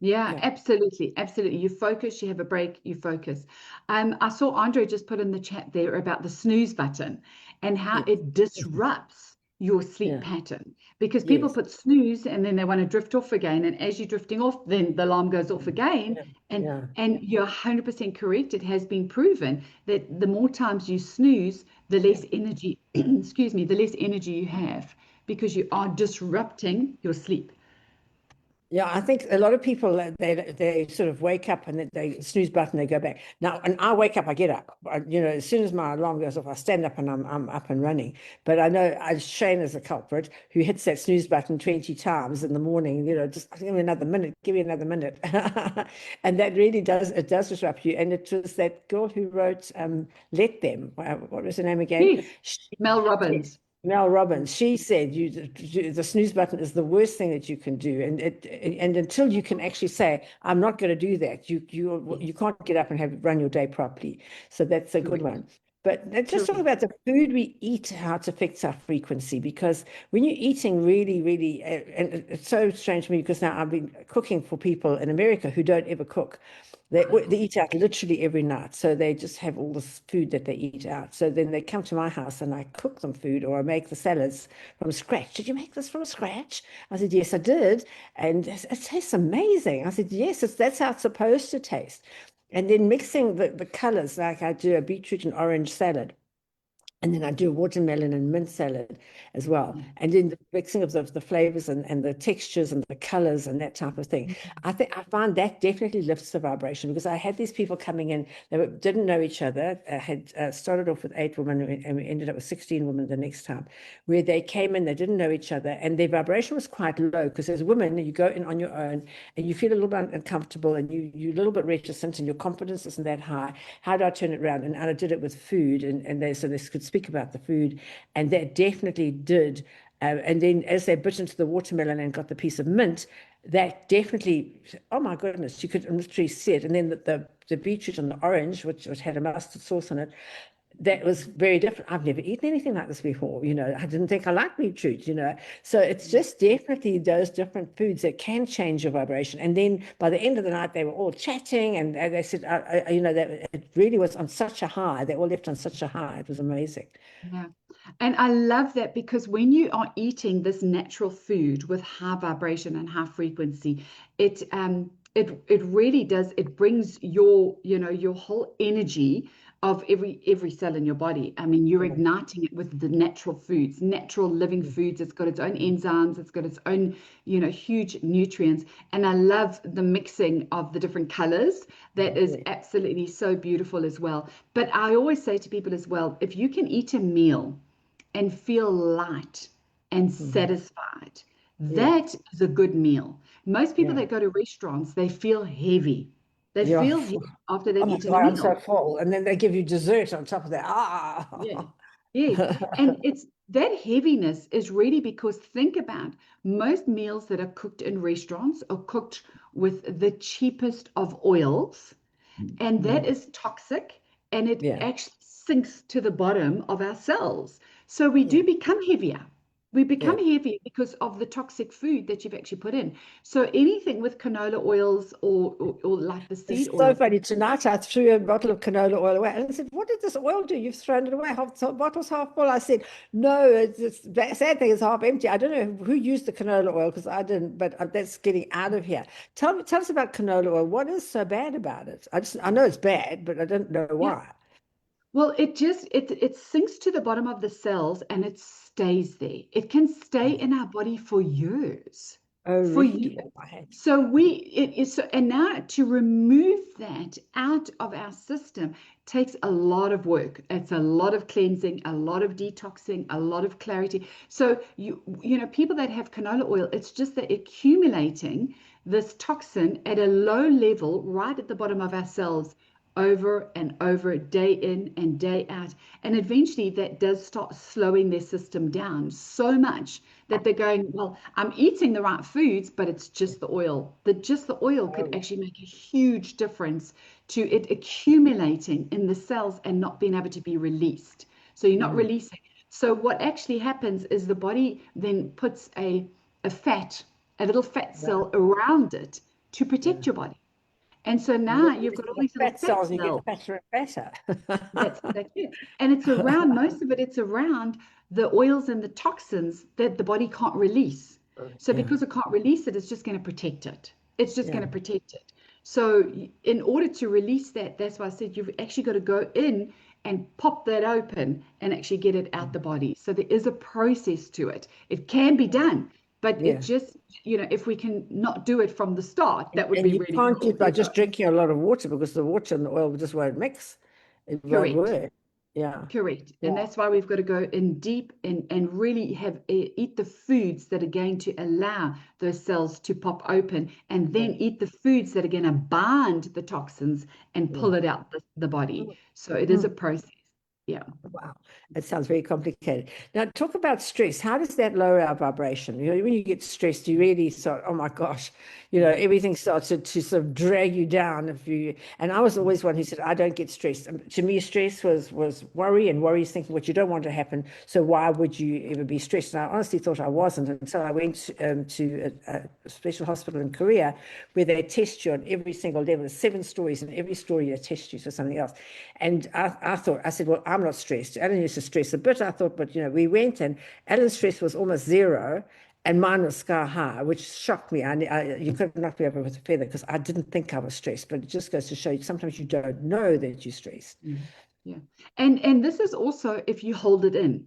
Yeah, absolutely. You focus, you have a break, you focus. I saw Andre just put in the chat there about the snooze button and how it disrupts your sleep pattern, because people put snooze and then they want to drift off again. And as you're drifting off, then the alarm goes off again. And you're 100% correct. It has been proven that the more times you snooze, the less energy, excuse me, the less energy you have, because you are disrupting your sleep. Yeah, I think a lot of people, they sort of wake up and they snooze button, they go back. Now, and I wake up, I get up. As soon as my alarm goes off, I stand up and I'm up and running. But I know Shane is a culprit who hits that snooze button 20 times in the morning, just give me another minute. And that really does disrupt you. And it was that girl who wrote Let Them. What was her name again? Mel Robbins. Mel Robbins, she said the snooze button is the worst thing that you can do, and until you can actually say, I'm not going to do that, you can't get up and run your day properly. So that's a good one. But let's just talk about the food we eat, how it affects our frequency, because when you're eating really, really, and it's so strange to me because now I've been cooking for people in America who don't ever cook. They eat out literally every night. So they just have all this food that they eat out. So then they come to my house and I cook them food, or I make the salads from scratch. Did you make this from scratch? I said, yes, I did. And it tastes amazing. I said, yes, that's how it's supposed to taste. And then mixing the colors, like I do a beetroot and orange salad. And then I do a watermelon and mint salad as well. And then the mixing of the flavors and the textures and the colors and that type of thing. I find that definitely lifts the vibration, because I had these people coming in, they didn't know each other, had started off with 8 women and we ended up with 16 women the next time, where they came in, they didn't know each other, and their vibration was quite low, because as women, you go in on your own and you feel a little bit uncomfortable and you're a little bit reticent and your confidence isn't that high. How do I turn it around? And I did it with food, and they could speak about the food, and that definitely did. And then as they bit into the watermelon and got the piece of mint, that definitely, oh my goodness, you could literally see it. And then the beetroot and the orange, which had a mustard sauce on it, that was very different. I've never eaten anything like this before. I didn't think I liked beetroot, So it's just definitely those different foods that can change your vibration. And then by the end of the night, they were all chatting, and they said, that it really was on such a high. They all left on such a high. It was amazing. Yeah. And I love that, because when you are eating this natural food with high vibration and high frequency, it really does, it brings your whole energy of every cell in your body. I mean, you're igniting it with the natural foods, natural living foods. It's got its own enzymes, it's got its own, huge nutrients. And I love the mixing of the different colors. That is absolutely so beautiful as well. But I always say to people as well, if you can eat a meal and feel light and satisfied, that is a good meal. Most people that go to restaurants, they feel heavy. They feel heavy after they've eaten a meal. I'm so full. And then they give you dessert on top of that. Yes. And it's that heaviness is really because, think about, most meals that are cooked in restaurants are cooked with the cheapest of oils, and that is toxic, and it actually sinks to the bottom of our cells. So we do become heavier. We become heavier because of the toxic food that you've actually put in. So anything with canola oils or like the seed oil. It's so funny. Tonight I threw a bottle of canola oil away, and I said, "What did this oil do? You've thrown it away. The bottle's half full." I said, "No, the sad thing is half empty. I don't know who used the canola oil, because I didn't, but that's getting out of here." Tell us about canola oil. What is so bad about it? I know it's bad, but I don't know why. Well, it sinks to the bottom of the cells and it stays there. It can stay in our body for years. Oh, For really? years. So and now to remove that out of our system takes a lot of work. It's a lot of cleansing, a lot of detoxing, a lot of clarity. So people that have canola oil, it's just that accumulating this toxin at a low level right at the bottom of our cells, over and over, day in and day out. And eventually that does start slowing their system down so much that they're going, well, I'm eating the right foods, but it's just the oil. Just the oil could actually make a huge difference to it accumulating in the cells and not being able to be released. So you're not releasing. So what actually happens is the body then puts a little fat cell around it to protect your body. And so now you've got all these little fat cells. You get fatter and fatter. That's it. And it's around, most of it's around the oils and the toxins that the body can't release. So because it can't release it, it's just going to protect it. It's just going to protect it. So in order to release that, that's why I said you've actually got to go in and pop that open and actually get it out the body. So there is a process to it. It can be done. But it just, if we can not do it from the start, that would be really cool. You can't do it by just drinking a lot of water, because the water and the oil just won't mix. It won't work. Yeah. Correct. And that's why we've got to go in deep and really eat the foods that are going to allow those cells to pop open, and then eat the foods that are going to bind the toxins and pull it out the body. So it is a process. Yeah. Wow. It sounds very complicated. Now, talk about stress. How does that lower our vibration? When you get stressed, you really start, oh my gosh, everything starts to sort of drag you down. And I was always one who said, I don't get stressed. To me, stress was worry, and worry is thinking what you don't want to happen. So why would you ever be stressed? And I honestly thought I wasn't until I went to a special hospital in Korea, where they test you on every single level. There's 7 stories, and every story they test you for something else. And I said, well, I'm not stressed. Alan used to stress a bit. I thought, but we went, and Alan's stress was almost 0, and mine was sky high, which shocked me. You could knock me over with a feather, because I didn't think I was stressed. But it just goes to show you, sometimes you don't know that you're stressed. Yeah. And this is also if you hold it in.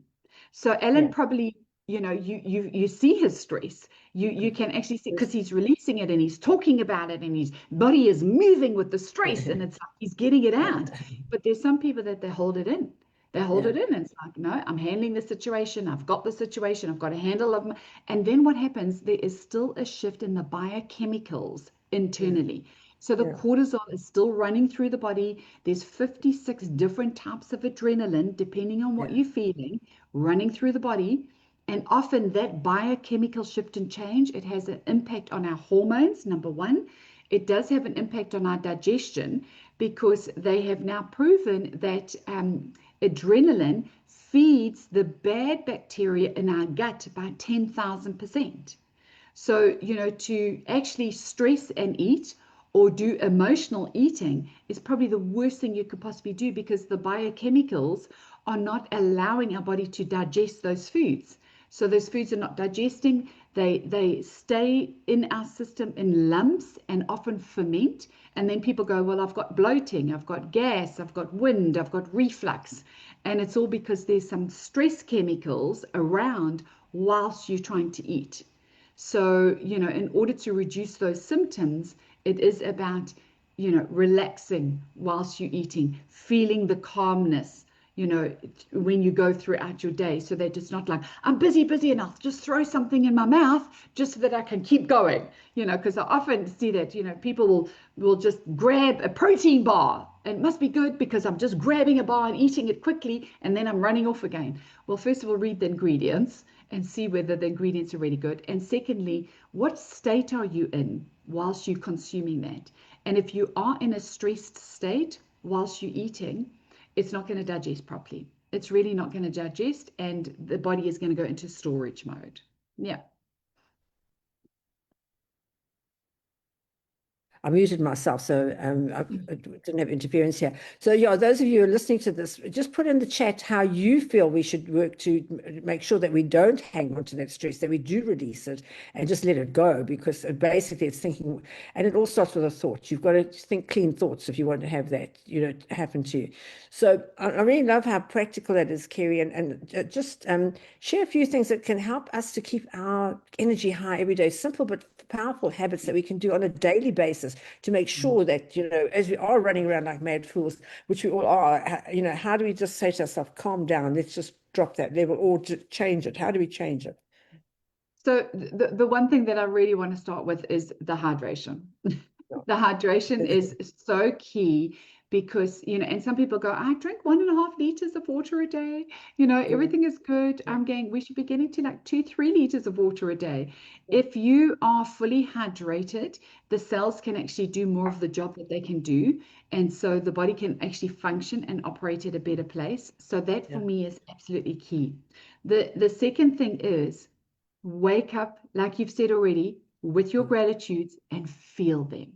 So Alan probably, you see his stress. You can actually see, because he's releasing it and he's talking about it, and his body is moving with the stress, and it's like he's getting it out. But there's some people that they hold it in. They hold it in, and it's like, no, I'm handling the situation. I've got the situation. I've got a handle of and then what happens? There is still a shift in the biochemicals internally. So the cortisol is still running through the body. There's 56 different types of adrenaline, depending on what you're feeling, running through the body. And often that biochemical shift and change, it has an impact on our hormones, number one. It does have an impact on our digestion, because they have now proven that adrenaline feeds the bad bacteria in our gut by 10,000%. So, to actually stress and eat or do emotional eating is probably the worst thing you could possibly do, because the biochemicals are not allowing our body to digest those foods. So those foods are not digesting. They stay in our system in lumps and often ferment. And then people go, well, I've got bloating, I've got gas, I've got wind, I've got reflux. And it's all because there's some stress chemicals around whilst you're trying to eat. So, in order to reduce those symptoms, it is about, relaxing whilst you're eating, feeling the calmness, when you go throughout your day, so that it's not like, I'm busy enough, just throw something in my mouth just so that I can keep going, because I often see that, people will just grab a protein bar, and it must be good because I'm just grabbing a bar and eating it quickly, and then I'm running off again. Well, first of all, read the ingredients and see whether the ingredients are really good. And secondly, what state are you in whilst you're consuming that? And if you are in a stressed state whilst you're eating, it's not going to digest properly. It's really not going to digest, and the body is going to go into storage mode. Yeah. I muted myself, so I didn't have interference here. So yeah, those of you who are listening to this, just put in the chat how you feel we should work to make sure that we don't hang on to that stress, that we do release it and just let it go, because basically it's thinking, and it all starts with a thought. You've got to think clean thoughts if you want to have that, happen to you. So I really love how practical that is, Kerry, and just share a few things that can help us to keep our energy high every day. Simple but powerful habits that we can do on a daily basis to make sure that, as we are running around like mad fools, which we all are, how do we just say to ourselves, calm down, let's just drop that level, or change it? How do we change it? So the one thing that I really want to start with is the hydration. The hydration is so key, because, and some people go, I drink 1.5 liters of water a day. Everything is good. We should be getting to like 2-3 liters of water a day. If you are fully hydrated, the cells can actually do more of the job that they can do. And so the body can actually function and operate at a better place. So that for me is absolutely key. The second thing is wake up, like you've said already, with your gratitudes and feel them.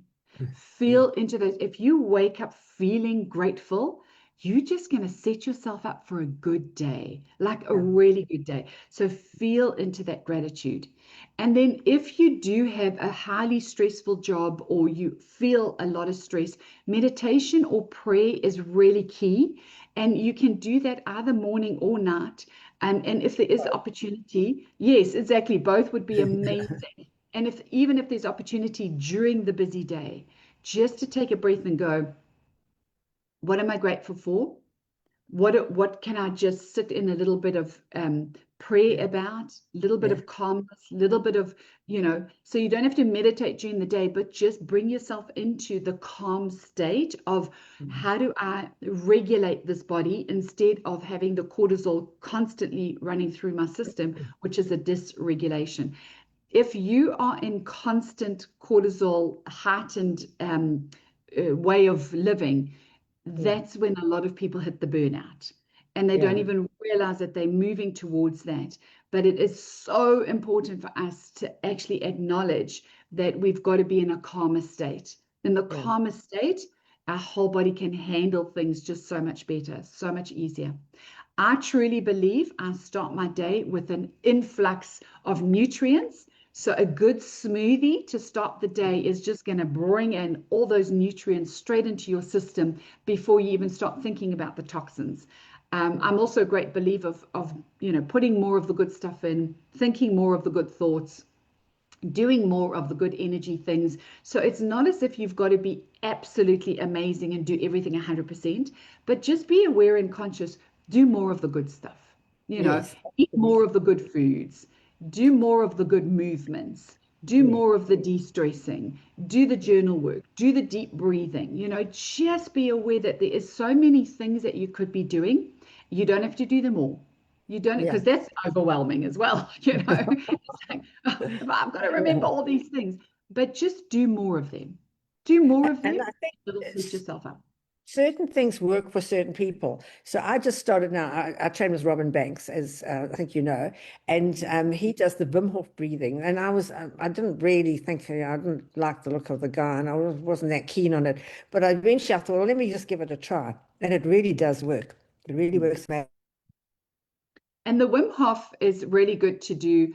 Feel into those. If you wake up feeling grateful, you're just going to set yourself up for a good day, like a really good day. So feel into that gratitude. And then if you do have a highly stressful job, or you feel a lot of stress, meditation or prayer is really key. And you can do that either morning or night. And if there is opportunity, yes, exactly, both would be amazing. And even if there's opportunity during the busy day, just to take a breath and go, what am I grateful for? What can I just sit in a little bit of prayer about, a little bit of calmness, a little bit of, so you don't have to meditate during the day, but just bring yourself into the calm state of how do I regulate this body instead of having the cortisol constantly running through my system, which is a dysregulation. If you are in constant cortisol heightened way of living, that's when a lot of people hit the burnout, and they don't even realize that they're moving towards that. But it is so important for us to actually acknowledge that we've got to be in a calmer state. In the calmer state, our whole body can handle things just so much better, so much easier. I truly believe I start my day with an influx of nutrients. So a good smoothie to start the day is just going to bring in all those nutrients straight into your system before you even start thinking about the toxins. I'm also a great believer of putting more of the good stuff in, thinking more of the good thoughts, doing more of the good energy things. So it's not as if you've got to be absolutely amazing and do everything 100%, but just be aware and conscious, do more of the good stuff, eat more of the good foods, do more of the good movements, do more of the de-stressing, do the journal work, do the deep breathing, just be aware that there is so many things that you could be doing. You don't have to do them all. You don't, because that's overwhelming as well. It's like, oh, I've got to remember all these things, but just do more of them. Do more of them. And I think it'll set yourself up. certain things work for certain people. So I just started now. I train with Robin Banks, as I think you know, and he does the Wim Hof breathing. And I didn't really think, I didn't like the look of the guy, and I wasn't that keen on it. But eventually I thought, well, let me just give it a try, and it really does work. It really works. And the Wim Hof is really good to do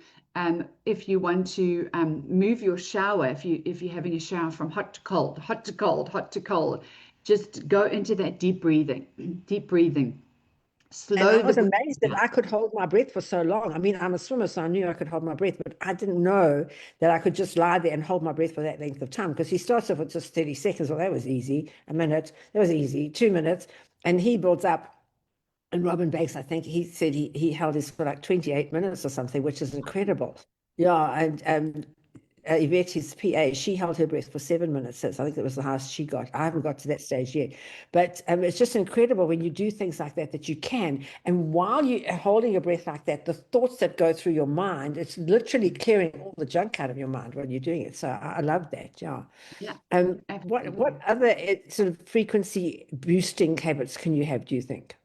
if you want to move your shower. If you're having a shower from hot to cold, hot to cold, hot to cold, just go into that deep breathing, And I slow was the amazed that I could hold my breath for so long. I mean, I'm a swimmer, so I knew I could hold my breath, but I didn't know that I could just lie there and hold my breath for that length of time, because he starts off with just 30 seconds. Well, that was easy. A minute, that was easy. 2 minutes. And he builds up. And Robin Banks, I think he said he held his for like 28 minutes or something, which is incredible. Yeah, and Yvette, his PA, she held her breath for 7 minutes. So I think that was the highest she got. I haven't got to that stage yet. But it's just incredible when you do things like that you can. And while you're holding your breath like that, the thoughts that go through your mind, it's literally clearing all the junk out of your mind when you're doing it. So I love that. Yeah. Yeah. What other sort of frequency boosting habits can you have, do you think?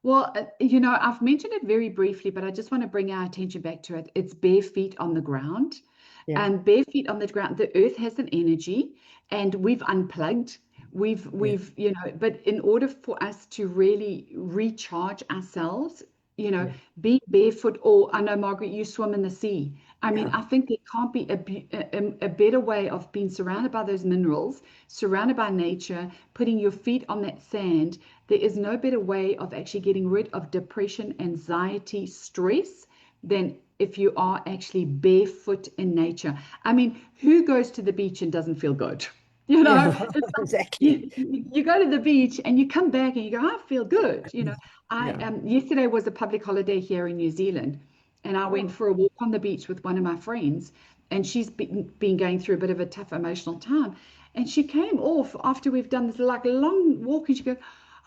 Well, I've mentioned it very briefly, but I just want to bring our attention back to it. It's bare feet on the ground. Yeah. And bare feet on the ground, the earth has an energy, and we've unplugged. But in order for us to really recharge ourselves, being barefoot, or I know, Margaret, you swim in the sea. I mean, I think there can't be a better way of being surrounded by those minerals, surrounded by nature, putting your feet on that sand. There is no better way of actually getting rid of depression, anxiety, stress than if you are actually barefoot in nature. I mean, who goes to the beach and doesn't feel good? Exactly. You go to the beach and you come back and you go, I feel good. Yesterday was a public holiday here in New Zealand, and I went for a walk on the beach with one of my friends, and she's been going through a bit of a tough emotional time. And she came off after we've done this like long walk, and she goes,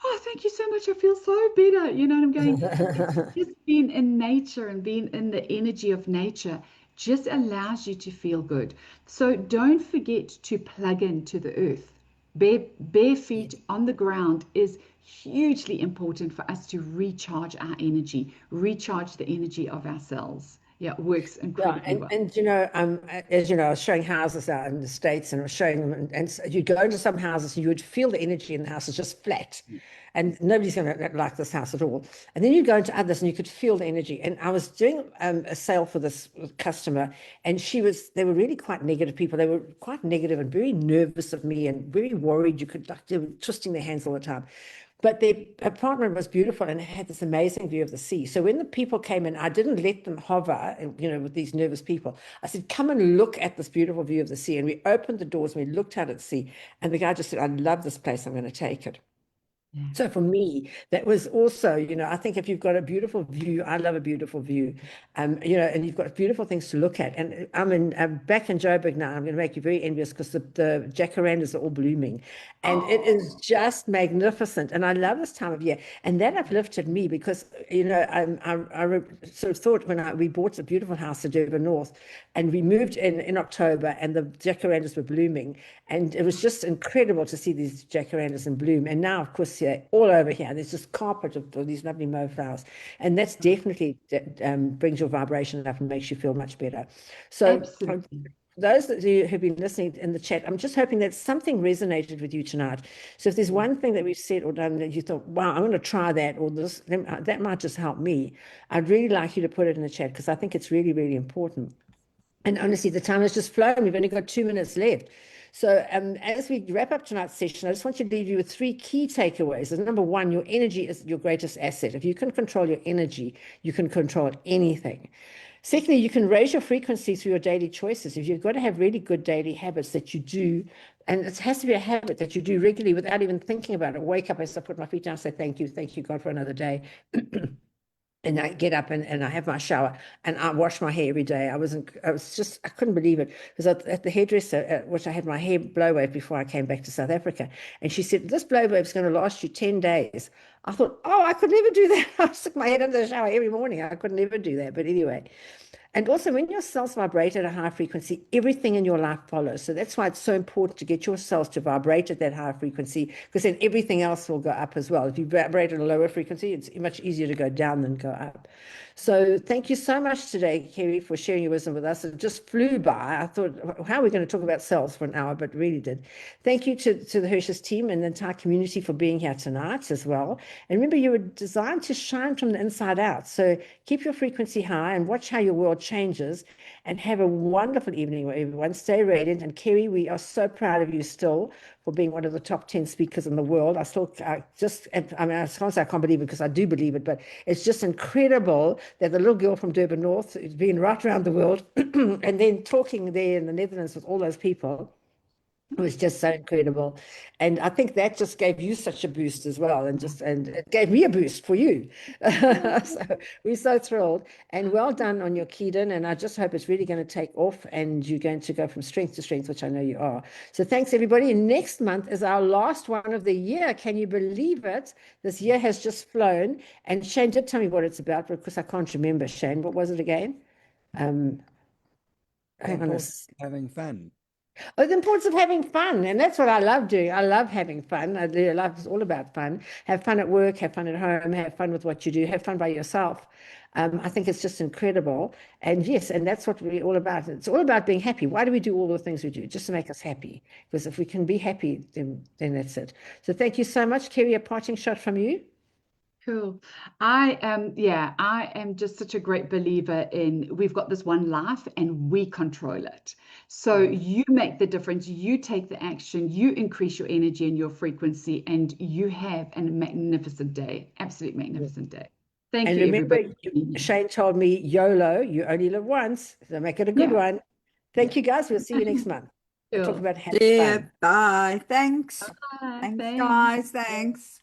oh, thank you so much. I feel so better. You know what I'm going? It's just being in nature and being in the energy of nature just allows you to feel good. So don't forget to plug into the earth. Bare feet on the ground is hugely important for us to recharge our energy, recharge the energy of our cells. Yeah, it works incredibly well. And as you know, I was showing houses out in the States, and I was showing them, and so you'd go into some houses and you would feel the energy in the house is just flat, and nobody's going to like this house at all. And then you go into others and you could feel the energy. And I was doing a sale for this customer, and they were really quite negative people. They were quite negative and very nervous of me and very worried. They were twisting their hands all the time. But their apartment was beautiful and it had this amazing view of the sea. So when the people came in, I didn't let them hover, with these nervous people. I said, come and look at this beautiful view of the sea. And we opened the doors and we looked out at the sea. And the guy just said, I love this place. I'm going to take it. Yeah. So for me, that was also, I think if you've got a beautiful view, I love a beautiful view, and you've got beautiful things to look at. And I'm back in Joburg now. I'm going to make you very envious because the jacarandas are all blooming, and it is just magnificent. And I love this time of year. And that uplifted me because, I sort of thought when we bought a beautiful house in Durban North, and we moved in October, and the jacarandas were blooming, and it was just incredible to see these jacarandas in bloom. And now, of course, all over here, there's this carpet of these lovely mauve flowers, and that's definitely brings your vibration up and makes you feel much better. So those that you have been listening in the chat, I'm just hoping that something resonated with you tonight. So if there's one thing that we've said or done that you thought, wow, I'm going to try that, or this, that might just help me, I'd really like you to put it in the chat, because I think it's really, really important. And honestly, the time has just flown. We've only got 2 minutes left. So as we wrap up tonight's session, I just want you to leave you with 3 key takeaways. Number 1, your energy is your greatest asset. If you can control your energy, you can control anything. Secondly, you can raise your frequency through your daily choices. If you've got to have really good daily habits that you do, and it has to be a habit that you do regularly without even thinking about it. Wake up, I put my feet down, say thank you God for another day. And I get up and I have my shower and I wash my hair every day. I couldn't believe it, because at the hairdresser, which I had my hair blow wave before I came back to South Africa. And she said, this blow wave is going to last you 10 days. I thought, I could never do that. I stick my head under the shower every morning. I could never do that. But anyway, And also, when your cells vibrate at a high frequency, everything in your life follows. So that's why it's so important to get your cells to vibrate at that high frequency, because then everything else will go up as well. If you vibrate at a lower frequency, it's much easier to go down than go up. So thank you so much today, Kerry, for sharing your wisdom with us. It just flew by. I thought, how are we going to talk about cells for an hour? But really did. Thank you to the Hirsch's team and the entire community for being here tonight as well. And remember, you were designed to shine from the inside out. So keep your frequency high and watch how your world changes, and have a wonderful evening, everyone. Stay radiant. And Kerry, we are so proud of you still for being one of the top 10 speakers in the world. I can't say I can't believe it, because I do believe it, but it's just incredible that the little girl from Durban North is being right around the world and then talking there in the Netherlands with all those people. It was just so incredible. And I think that just gave you such a boost as well. And it gave me a boost for you. So we're so thrilled. And well done on your Sneedon. And I just hope it's really going to take off and you're going to go from strength to strength, which I know you are. So thanks, everybody. And next month is our last one of the year. Can you believe it? This year has just flown. And Shane did tell me what it's about, because I can't remember. Shane, what was it again? Hang on. Having fun. Oh, the importance of having fun. And that's what I love doing. I love having fun. Life is all about fun. Have fun at work, have fun at home, have fun with what you do, have fun by yourself. I think it's just incredible. And yes, and that's what we're all about. It's all about being happy. Why do we do all the things we do? Just to make us happy. Because if we can be happy, then that's it. So thank you so much. Kerry, a parting shot from you. Cool. I am just such a great believer in we've got this one life and we control it. So you make the difference, you take the action, you increase your energy and your frequency, and you have a magnificent day, absolute magnificent day. Thank you, remember, everybody. Shane told me, YOLO, you only live once, so make it a good one. Thank you, guys. We'll see you next month. We'll talk about having fun. Bye. Thanks. Bye. Thanks, Thanks. guys. Thanks.